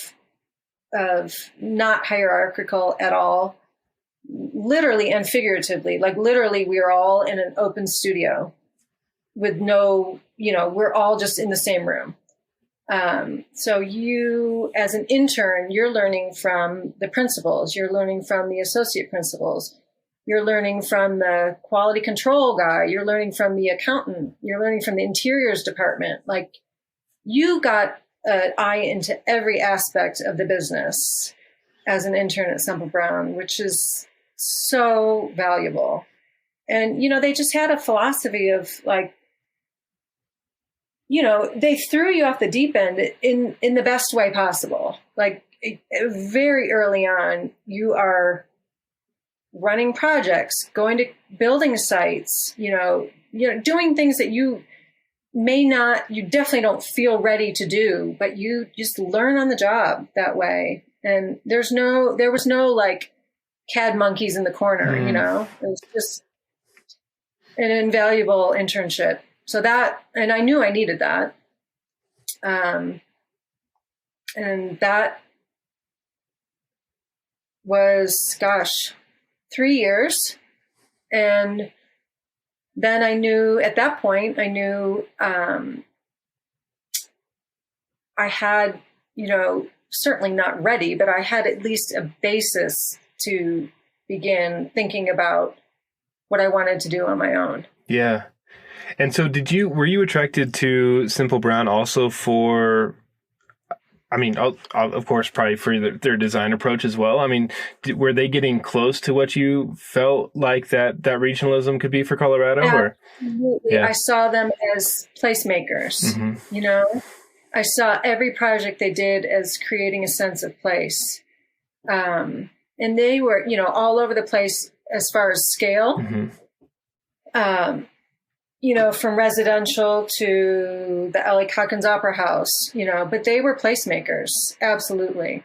not hierarchical at all, literally and figuratively. Like, literally, we were all in an open studio with no, we're all just in the same room. So you, as an intern, you're learning from the principals, you're learning from the associate principals, you're learning from the quality control guy, you're learning from the accountant, you're learning from the interiors department. Like, you got an eye into every aspect of the business as an intern at Semple Brown, which is so valuable. And, they just had a philosophy of, like, they threw you off the deep end in the best way possible. Like, very early on, you are running projects, going to building sites, doing things that you definitely don't feel ready to do, but you just learn on the job that way. And there was no like CAD monkeys in the corner, it was just an invaluable internship. So and I knew I needed that. And that was, 3 years. And then at that point, I knew I had, certainly not ready, but I had at least a basis to begin thinking about what I wanted to do on my own. Yeah. And so were you attracted to Simple Brown also for, of course, probably for their design approach as well. Were they getting close to what you felt like that regionalism could be for Colorado? Absolutely. Yeah. I saw them as placemakers, I saw every project they did as creating a sense of place. And they were, all over the place as far as scale. From residential to the L.A. Cockins Opera House, but they were placemakers, absolutely.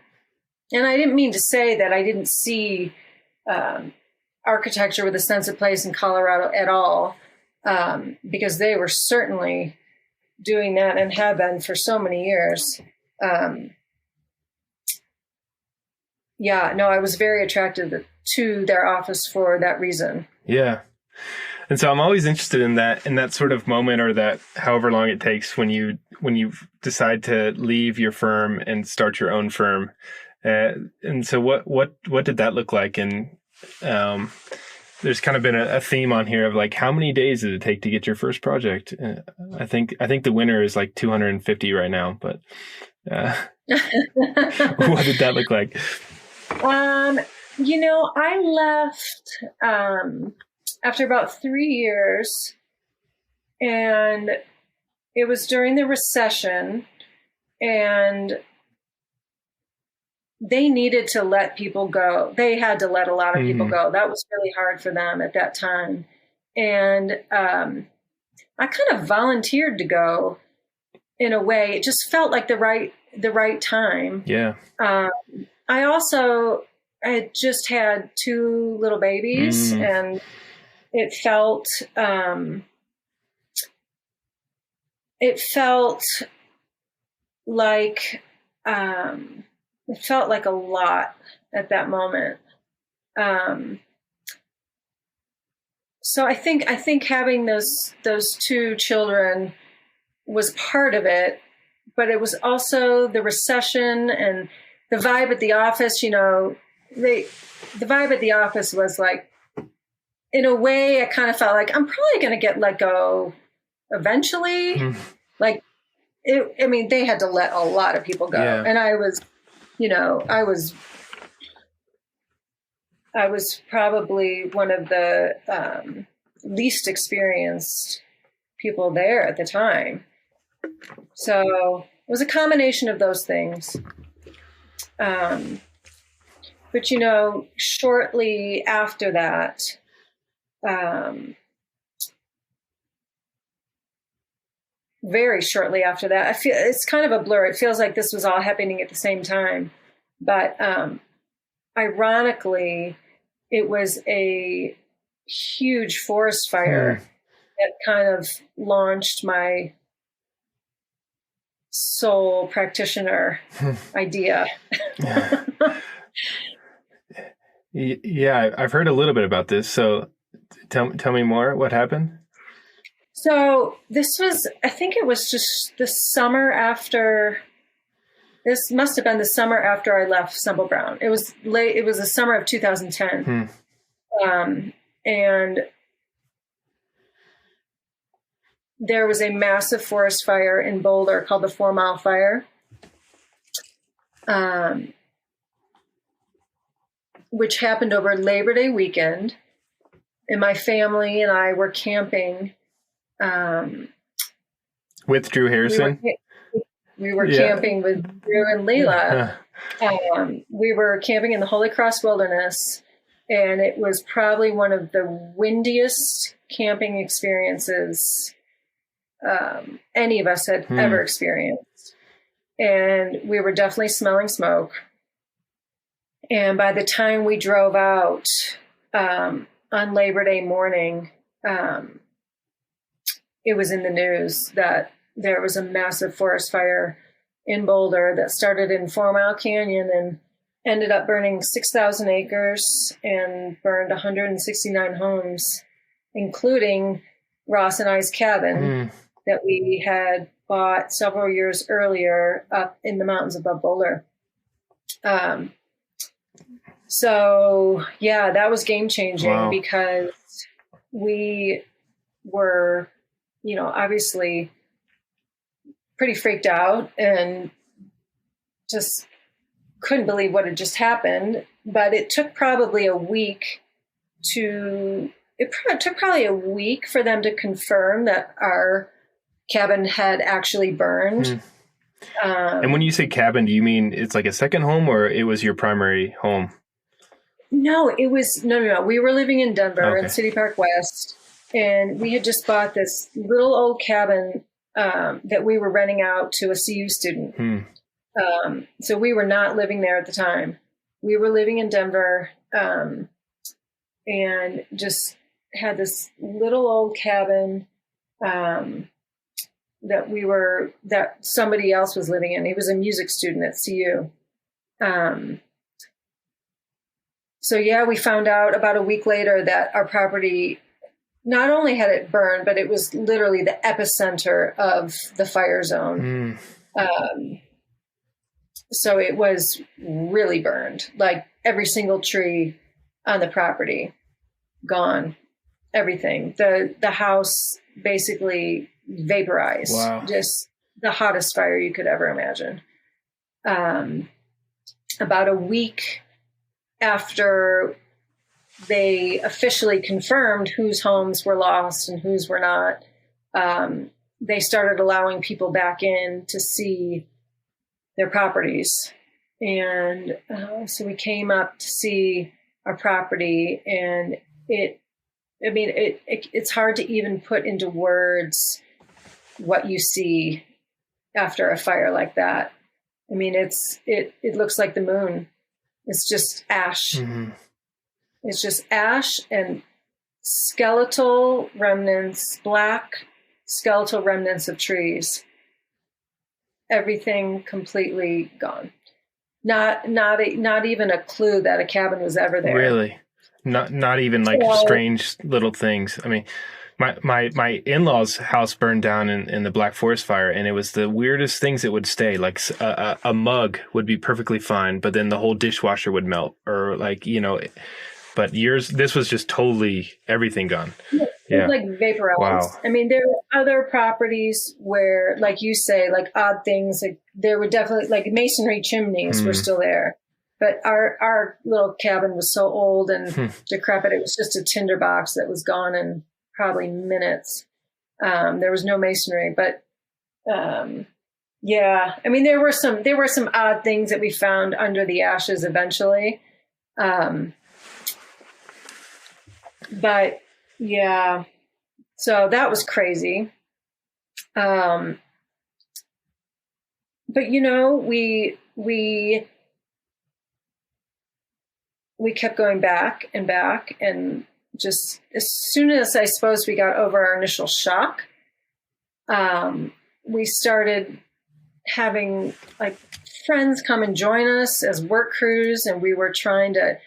And I didn't mean to say that I didn't see architecture with a sense of place in Colorado at all, because they were certainly doing that and have been for so many years. I was very attracted to their office for that reason. Yeah. And so I'm always interested in that sort of moment, or that however long it takes when you decide to leave your firm and start your own firm. And so what did that look like? And there's kind of been a theme on here of like, how many days did it take to get your first project? I think the winner is like 250 right now, but what did that look like? I left after about 3 years, and it was during the recession, and they needed to let people go. They had to let a lot of people go. That was really hard for them at that time. And I kind of volunteered to go in a way. It just felt like the right time. Yeah. I had just had 2 little babies, and it felt like a lot at that moment. So I think having those 2 children was part of it, but it was also the recession and the vibe at the office. The vibe at the office was like, in a way, I kind of felt like I'm probably going to get let go eventually. Like, they had to let a lot of people go. Yeah. And I was, I was probably one of the least experienced people there at the time. So it was a combination of those things. But, shortly after that, very shortly after that, I feel it's kind of a blur. It feels like this was all happening at the same time, but ironically, it was a huge forest fire that kind of launched my sole practitioner idea. Yeah, I've heard a little bit about this. So tell me more. What happened? So I think it was just the summer after. This must have been the summer after I left Simple Brown. It was late. It was the summer of 2010. And there was a massive forest fire in Boulder called the 4 Mile Fire, which happened over Labor Day weekend. And my family and I were camping. With Drew Harrison? We were camping with Drew and Leila. We were camping in the Holy Cross Wilderness. And it was probably one of the windiest camping experiences any of us had ever experienced. And we were definitely smelling smoke. And by the time we drove out on Labor Day morning, it was in the news that there was a massive forest fire in Boulder that started in 4 Mile Canyon and ended up burning 6,000 acres and burned 169 homes, including Ross and I's cabin that we had bought several years earlier up in the mountains above Boulder. So yeah, that was game changing because we were, obviously pretty freaked out and just couldn't believe what had just happened. But it took probably a week for them to confirm that our cabin had actually burned. And when you say cabin, do you mean it's like a second home or it was your primary home? No, it was, no. We were living in Denver in City Park West, and we had just bought this little old cabin that we were renting out to a CU student. So we were not living there at the time. We were living in Denver and just had this little old cabin that somebody else was living in. He was a music student at CU. So yeah, we found out about a week later that our property, not only had it burned, but it was literally the epicenter of the fire zone. So it was really burned, like every single tree on the property gone, everything. The house basically vaporized. Wow. Just the hottest fire you could ever imagine. About a week after they officially confirmed whose homes were lost and whose were not, they started allowing people back in to see their properties. And so we came up to see our property, and it's hard to even put into words what you see after a fire like that. I mean, it looks like the moon. It's just ash. It's just ash and skeletal remnants, black skeletal remnants of trees. Everything completely gone. Not even a clue that a cabin was ever there. Really? Not even like strange little things. I mean, my in-laws' house burned down in the Black Forest fire, and it was the weirdest things that would stay. Like a mug would be perfectly fine, but then the whole dishwasher would melt, or But this was just totally everything gone. Yeah. It was like vaporized. Wow. I mean, there were other properties where, like you say, like odd things. Like there were definitely like masonry chimneys were still there. But our little cabin was so old and decrepit. It was just a tinderbox that was gone in probably minutes. There was no masonry, but yeah. I mean, there were some odd things that we found under the ashes eventually. But yeah, so that was crazy. But we kept going back and back, and just as soon as I suppose we got over our initial shock, we started having like friends come and join us as work crews, and we were trying to,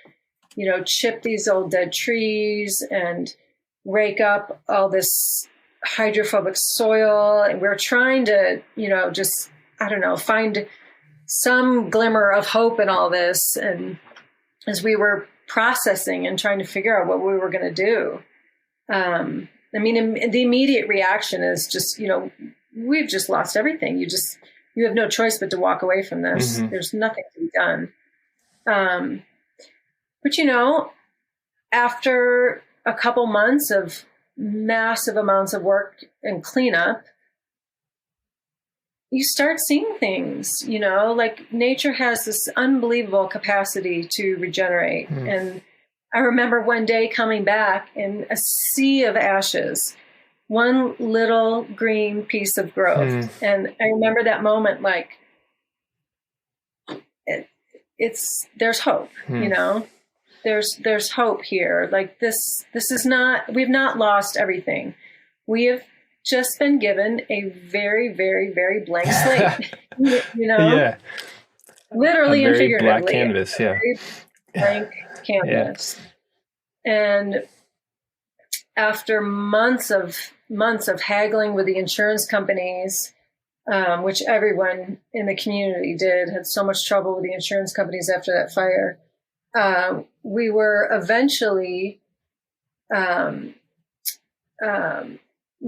chip these old dead trees and rake up all this hydrophobic soil. And we were trying to, find some glimmer of hope in all this. And as we were processing and trying to figure out what we were going to do, the immediate reaction is just, we've just lost everything. You have no choice but to walk away from this. There's nothing to be done. But after a couple months of massive amounts of work and cleanup, you start seeing things, like nature has this unbelievable capacity to regenerate. And I remember one day coming back in a sea of ashes, one little green piece of growth. And I remember that moment, like, there's hope, you know, there's hope here. Like this is not, we've not lost everything. We have just been given a very, very, very blank slate, you know, Yeah. Literally and figuratively. Black canvas. Yeah. Blank canvas. And after months of haggling with the insurance companies, which everyone in the community did, had so much trouble with the insurance companies after that fire, we were eventually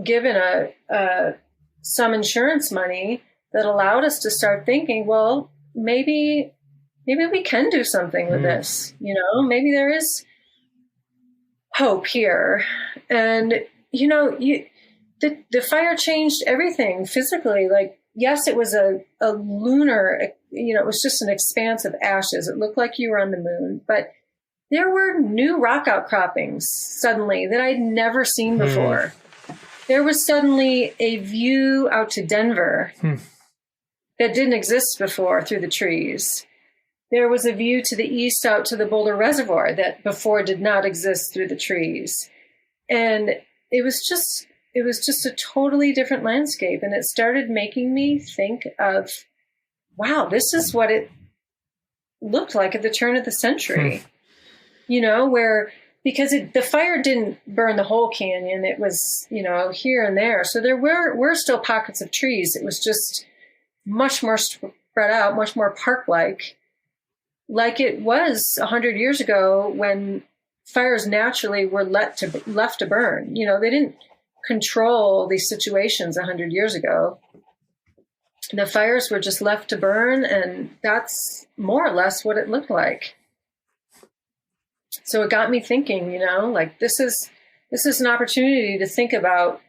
given some insurance money that allowed us to start thinking, well, maybe we can do something with this, you know, maybe there is hope here. And, you know, the fire changed everything physically. Like, yes, it was a lunar, you know, it was just an expanse of ashes. It looked like you were on the moon, but there were new rock outcroppings suddenly that I'd never seen before. There was suddenly a view out to Denver that didn't exist before through the trees. There was a view to the east out to the Boulder Reservoir that before did not exist through the trees. And it was just a totally different landscape. And it started making me think of, wow, this is what it looked like at the turn of the century, you know, because the fire didn't burn the whole canyon. It was, you know, here and there. So there were still pockets of trees. It was just much more spread out, much more park-like it was 100 years ago when fires naturally were left to burn. You know, they didn't control these situations 100 years ago. The fires were just left to burn, and that's more or less what it looked like. So it got me thinking, you know, like this is an opportunity to think about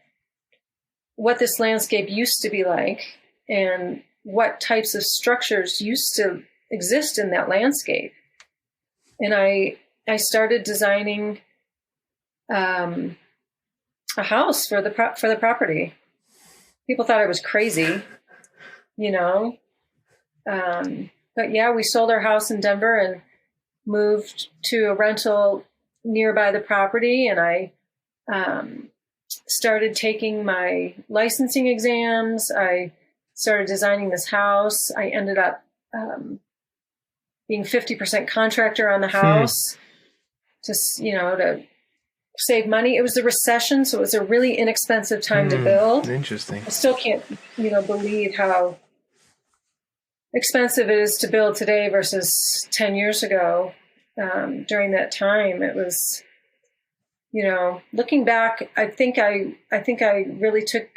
what this landscape used to be like and what types of structures used to exist in that landscape. And I started designing a house for the property. People thought I was crazy, you know. But yeah, we sold our house in Denver and moved to a rental nearby the property. And I started taking my licensing exams. I started designing this house. I ended up being 50% contractor on the house, just, you know, to save money. It was the recession, so it was a really inexpensive time to build. Interesting. I still can't, you know, believe how expensive it is to build today versus 10 years ago. During that time, it was, you know, looking back, I think I really took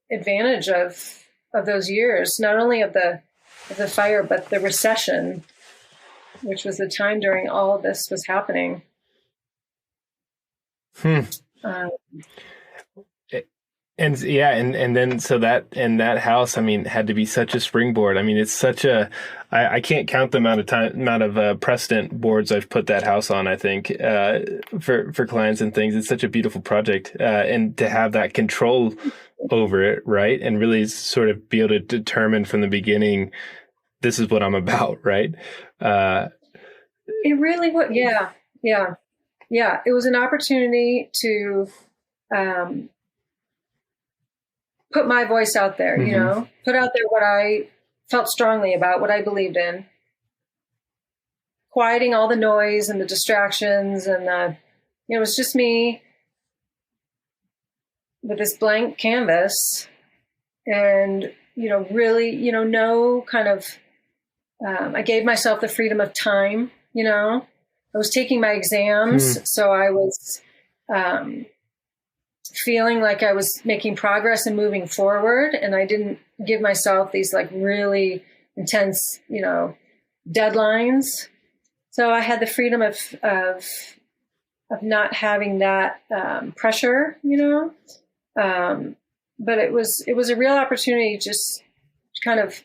advantage of those years, not only of the fire, but the recession, which was the time during all of this was happening. And then so that house, I mean, had to be such a springboard. I mean, it's such a, I can't count the amount of precedent boards I've put that house on, I think, for clients and things. It's such a beautiful project. And to have that control over it, right? And really sort of be able to determine from the beginning, this is what I'm about, right? It really was. Yeah. It was an opportunity to put my voice out there, you know, put out there what I felt strongly about, what I believed in, quieting all the noise and the distractions. And, it was just me with this blank canvas and, you know, really, you know, no kind of, I gave myself the freedom of time, you know. I was taking my exams, so I was feeling like I was making progress and moving forward, and I didn't give myself these like really intense, you know, deadlines. So I had the freedom of not having that pressure, you know. But it was a real opportunity just to kind of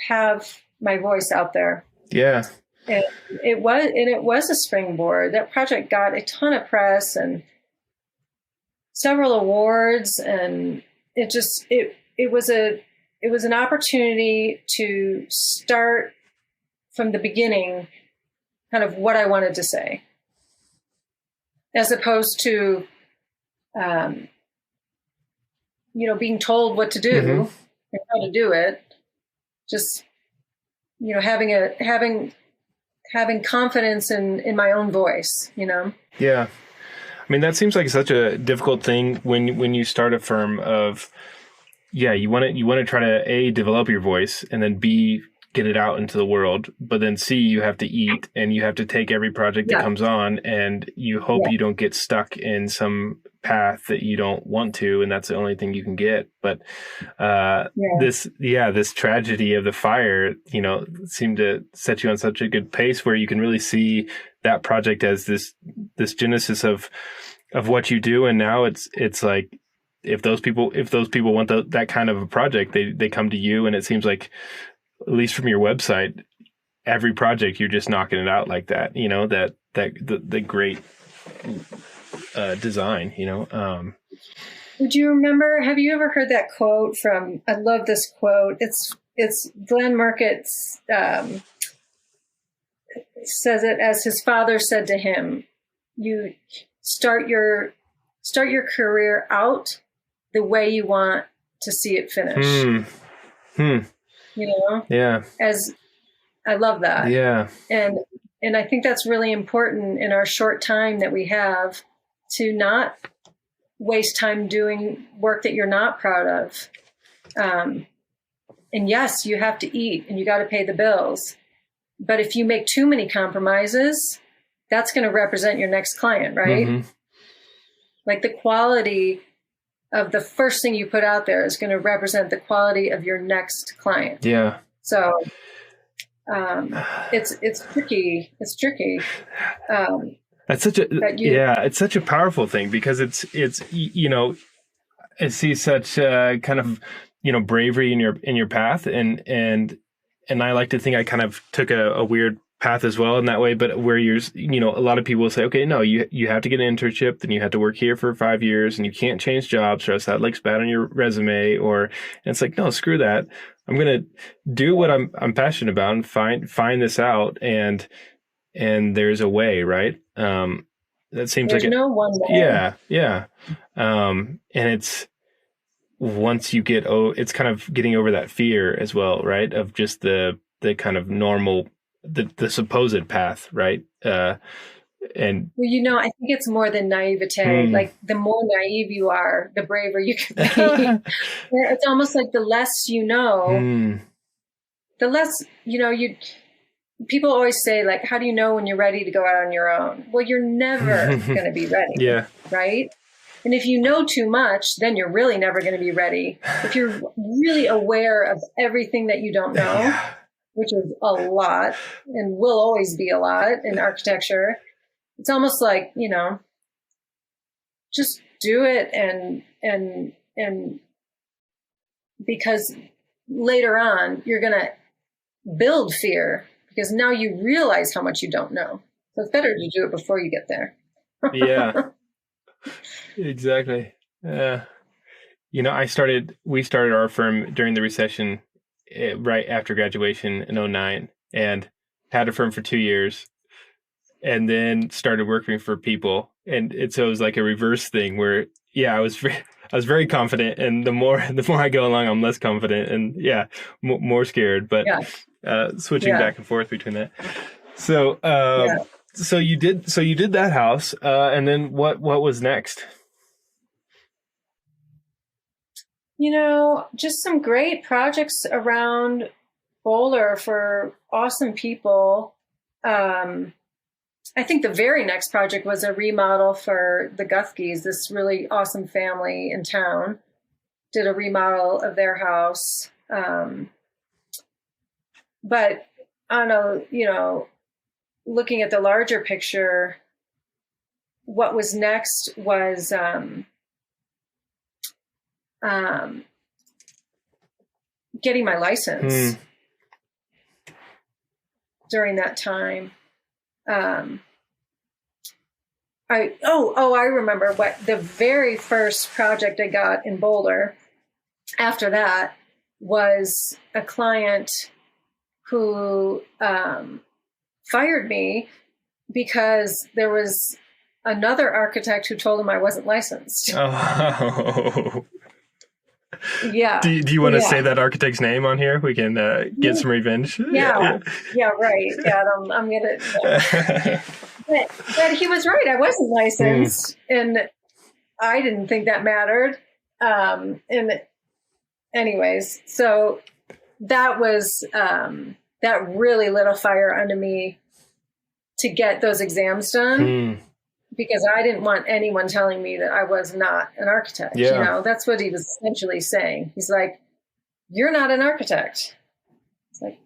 have my voice out there. Yeah. And it was a springboard. That project got a ton of press and several awards, and it was an opportunity to start from the beginning, kind of what I wanted to say, as opposed to, being told what to do and how to do it. Just, having confidence in my own voice, Yeah. I mean, that seems like such a difficult thing when you start a firm of, you want to try to A, develop your voice, and then B, get it out into the world. But then C, you have to eat, and you have to take every project that comes on, and you hope you don't get stuck in some path that you don't want to, and that's the only thing you can get. But this tragedy of the fire, seemed to set you on such a good pace where you can really see that project as this genesis of what you do. And now it's like, if those people want that kind of a project, they come to you. And it seems like, at least from your website, every project you're just knocking it out like that, the great design, Would you remember, have you ever heard that quote from, I love this quote. It's Glenn Murcutt's, says it as his father said to him, you start your career out the way you want to see it finish. Yeah. As I love that. Yeah. And I think that's really important in our short time that we have, to not waste time doing work that you're not proud of. And yes, you have to eat and you got to pay the bills. But if you make too many compromises, that's going to represent your next client, right? Mm-hmm. Like the quality of the first thing you put out there is going to represent the quality of your next client. Yeah. So it's tricky. It's tricky. That's such a it's such a powerful thing, because it's I see such kind of bravery in your path, and I like to think I kind of took a weird path as well in that way, but where you're a lot of people will say, okay, no, you have to get an internship, then you have to work here for 5 years, and you can't change jobs or else that looks bad on your resume, and it's like, no, screw that. I'm gonna do what I'm passionate about and find this out, and there's a way, right? That seems there's like no one way. Yeah. And it's, once you get it's kind of getting over that fear as well, right? Of just the kind of normal, the supposed path, right? And well, I think it's more than naivete. Like the more naive you are, the braver you can be. It's almost like the less you know, the less people always say, like, how do you know when you're ready to go out on your own? Well, you're never going to be ready. Yeah. Right. And if you know too much, then you're really never going to be ready. If you're really aware of everything that you don't know, which is a lot and will always be a lot in architecture, it's almost like, just do it. And because later on, you're going to build fear, because now you realize how much you don't know. So it's better to do it before you get there. Yeah, exactly. We started our firm during the recession, right after graduation in 2009, and had a firm for 2 years, and then started working for people. And so it was like a reverse thing where, I was very confident, and the more I go along, I'm less confident, and more scared. But switching back and forth between that. So so you did that house, and then what was next? Just some great projects around Boulder for awesome people. I think the very next project was a remodel for the Guthkes, this really awesome family in town. Did a remodel of their house. But on looking at the larger picture, what was next was getting my license. during that time. I remember what the very first project I got in Boulder after that was a client who fired me because there was another architect who told him I wasn't licensed. Oh. Yeah. Do you want to say that architect's name on here? We can get some revenge. Yeah, right. Yeah, I'm gonna. But he was right. I wasn't licensed, and I didn't think that mattered. And anyways, so that was that really lit a fire under me to get those exams done. Because I didn't want anyone telling me that I was not an architect. Yeah. You know, that's what he was essentially saying. He's like, "You're not an architect." It's like,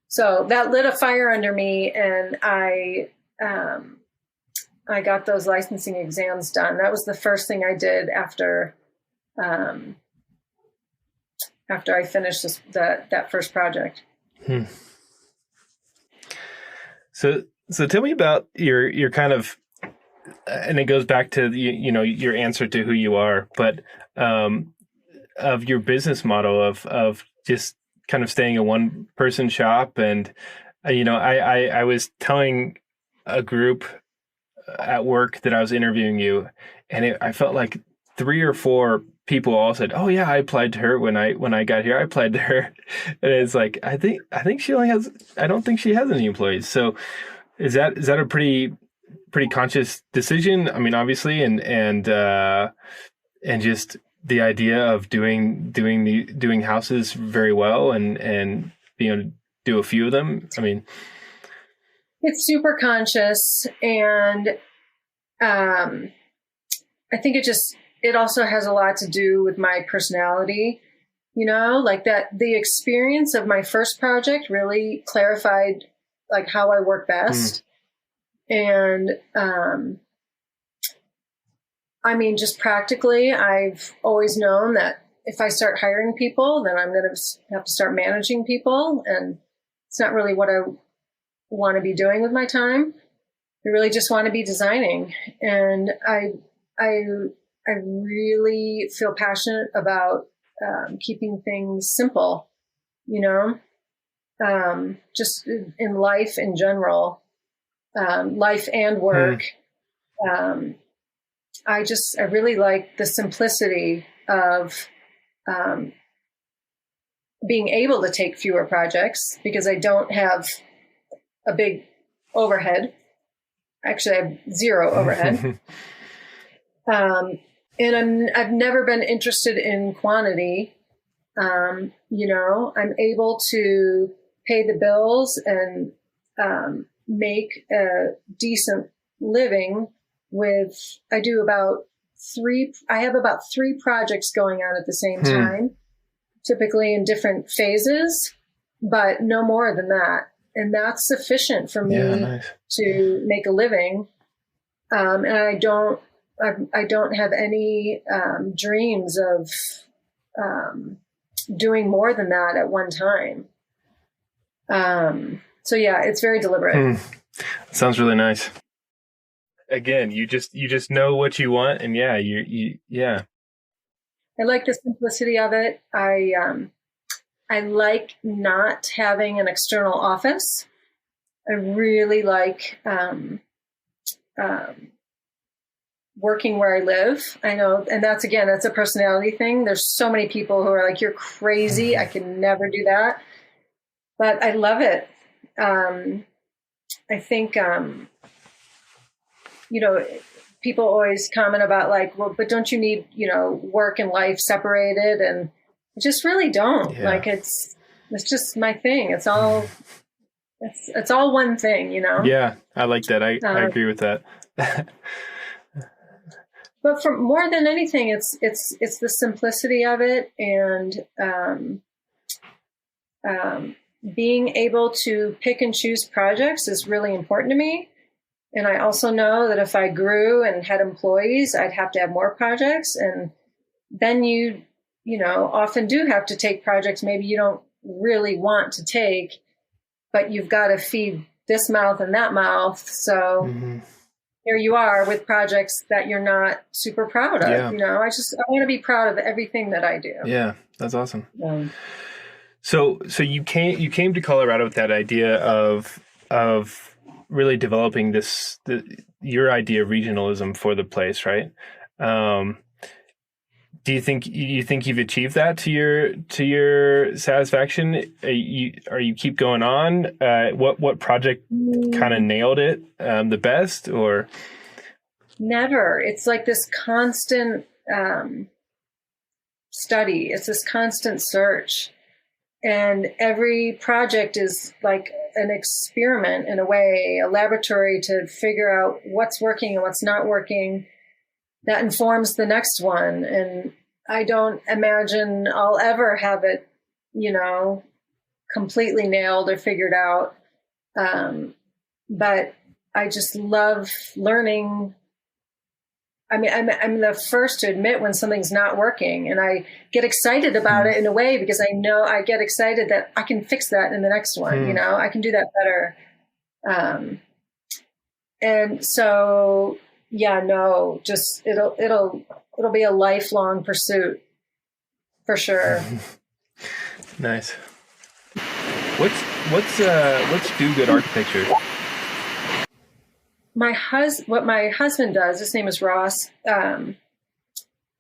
so that lit a fire under me, and I got those licensing exams done. That was the first thing I did after I finished that first project. So tell me about your kind of. And it goes back to your answer to who you are, but of your business model of just kind of staying a one person shop. And I was telling a group at work that I was interviewing you, and I felt like 3 or 4 people all said, "Oh yeah, I applied to her when I got here. I applied to her," and it's like I think she only has. I don't think she has any employees. So is that a pretty conscious decision? I mean, obviously, and just the idea of doing houses very well and being able to do a few of them. I mean, it's super conscious, and I think it also has a lot to do with my personality. Like that the experience of my first project really clarified like how I work best. And, I mean, just practically, I've always known that if I start hiring people, then I'm going to have to start managing people. And it's not really what I want to be doing with my time. I really just want to be designing. And I really feel passionate about, keeping things simple, just in life in general. Life and work. I really like the simplicity of being able to take fewer projects because I don't have a big overhead. Actually, I have zero overhead. And I've never been interested in quantity. I'm able to pay the bills and make a decent living I have about 3 projects going on at the same time, typically in different phases, but no more than that. And that's sufficient for me to make a living. And I don't have any dreams of doing more than that at one time. So yeah, it's very deliberate. Sounds really nice. Again, you just know what you want, and yeah. I like the simplicity of it. I like not having an external office. I really like working where I live. I know, and that's a personality thing. There's so many people who are like, "You're crazy. I can never do that," but I love it. I think, people always comment about like, well, but don't you need, work and life separated? And I just really don't. Yeah. Like it's just my thing. It's all one thing, Yeah, I like that. I agree with that. But for more than anything, it's the simplicity of it, and being able to pick and choose projects is really important to me. And I also know that if I grew and had employees, I'd have to have more projects. And then you often do have to take projects maybe you don't really want to take, but you've got to feed this mouth and that mouth. So here you are with projects that you're not super proud of. Yeah. I want to be proud of everything that I do. Yeah, that's awesome. So you came to Colorado with that idea of really developing your idea of regionalism for the place, right? Do you think you've achieved that to your satisfaction? Are you keep going on? What project kind of nailed it the best, or? Never. It's like this constant study. It's this constant search. And every project is like an experiment in a way, a laboratory to figure out what's working and what's not working. That informs the next one. And I don't imagine I'll ever have it, completely nailed or figured out. But I just love learning. I mean, I'm the first to admit when something's not working, and I get excited about it in a way because I know I get excited that I can fix that in the next one. I can do that better. And so, just it'll be a lifelong pursuit for sure. Nice. What's do good architecture? What my husband does, his name is Ross.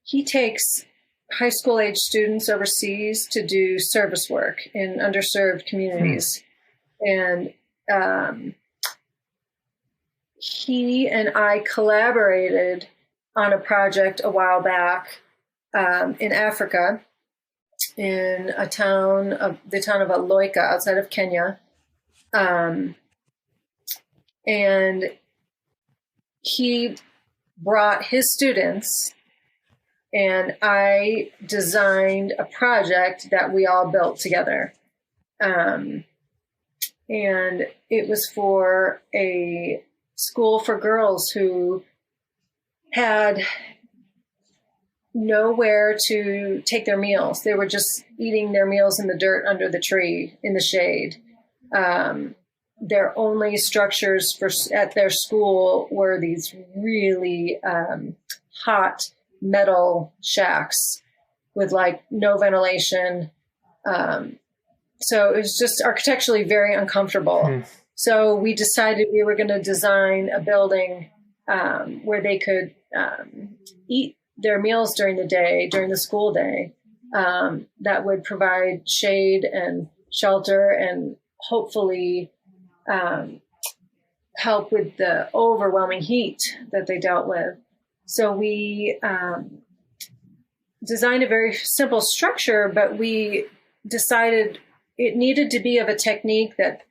He takes high school age students overseas to do service work in underserved communities. And he and I collaborated on a project a while back in Africa, in the town of Aloika outside of Kenya. And he brought his students, and I designed a project that we all built together. And it was for a school for girls who had nowhere to take their meals. They were just eating their meals in the dirt under the tree in the shade. Their only structures at their school were these really hot metal shacks with like no ventilation. So it was just architecturally very uncomfortable. So we decided we were going to design a building where they could eat their meals during the day, during the school day, that would provide shade and shelter and hopefully help with the overwhelming heat that they dealt with. So we designed a very simple structure, but we decided it needed to be of a technique that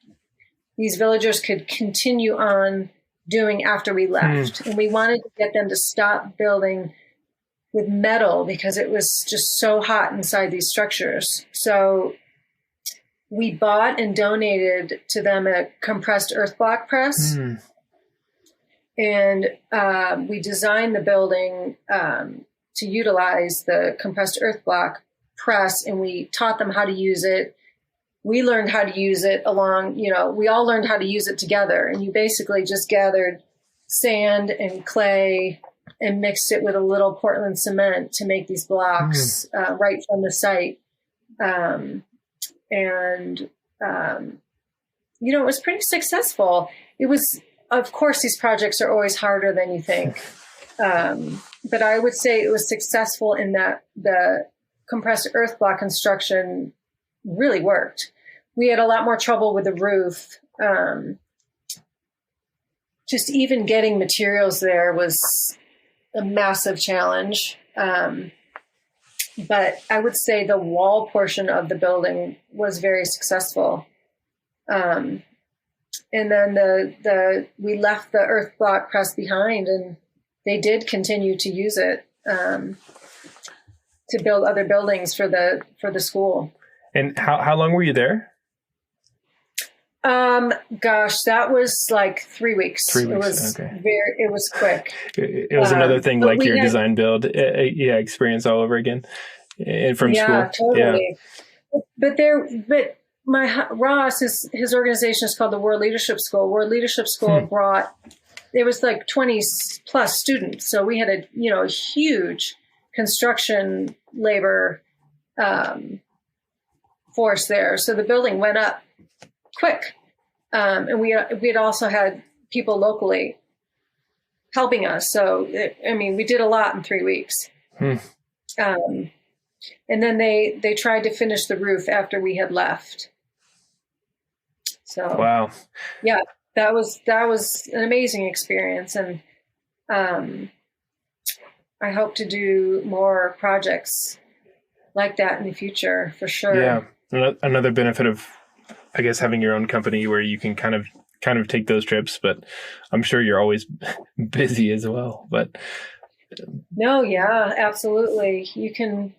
these villagers could continue on doing after we left. And we wanted to get them to stop building with metal because it was just so hot inside these structures. So we bought and donated to them a compressed earth block press. And we designed the building to utilize the compressed earth block press, and we taught them how to use it. We learned how to use it we all learned how to use it together. And you basically just gathered sand and clay and mixed it with a little Portland cement to make these blocks right from the site. It was pretty successful. It was, of course, these projects are always harder than you think. But I would say it was successful in that the compressed earth block construction really worked. We had a lot more trouble with the roof. Just even getting materials there was a massive challenge. But I would say the wall portion of the building was very successful. And then we left the earth block press behind, and they did continue to use it to build other buildings for the school. And how long were you there? That was like 3 weeks. 3 weeks. It was okay. It was quick. It was another thing like your design build, experience all over again, and from school. Totally. Yeah. But Ross, his organization is called the World Leadership School. World Leadership School brought, it was like 20 plus students. So we had a huge construction labor force there. So the building went up quick. And we had also had people locally helping us. So, we did a lot in 3 weeks. And then they tried to finish the roof after we had left. So, wow. Yeah, that was an amazing experience. And I hope to do more projects like that in the future for sure. Yeah. Another benefit of, I guess, having your own company where you can kind of take those trips, but I'm sure you're always busy as well. But no, yeah, absolutely. You can,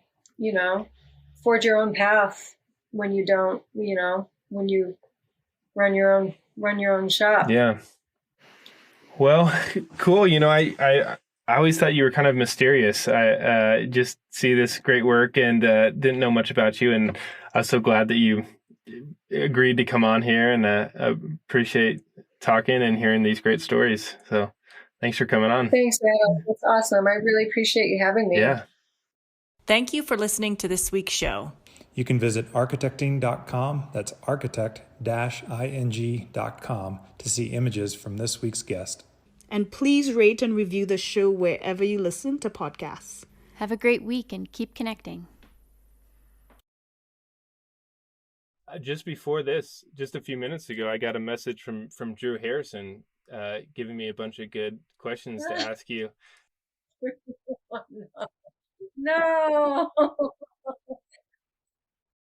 forge your own path when you don't, when you run your own shop. Yeah. Well, cool. I always thought you were kind of mysterious. I just see this great work and didn't know much about you, and I was so glad that you agreed to come on here, and appreciate talking and hearing these great stories. So thanks for coming on. Thanks, Adam. That's awesome. I really appreciate you having me. Yeah. Thank you for listening to this week's show. You can visit architecting.com, that's architect-ing.com, to see images from this week's guest. And please rate and review the show wherever you listen to podcasts. Have a great week and keep connecting. Just before this, just a few minutes ago, I got a message from Drew Harrison giving me a bunch of good questions to ask you. No.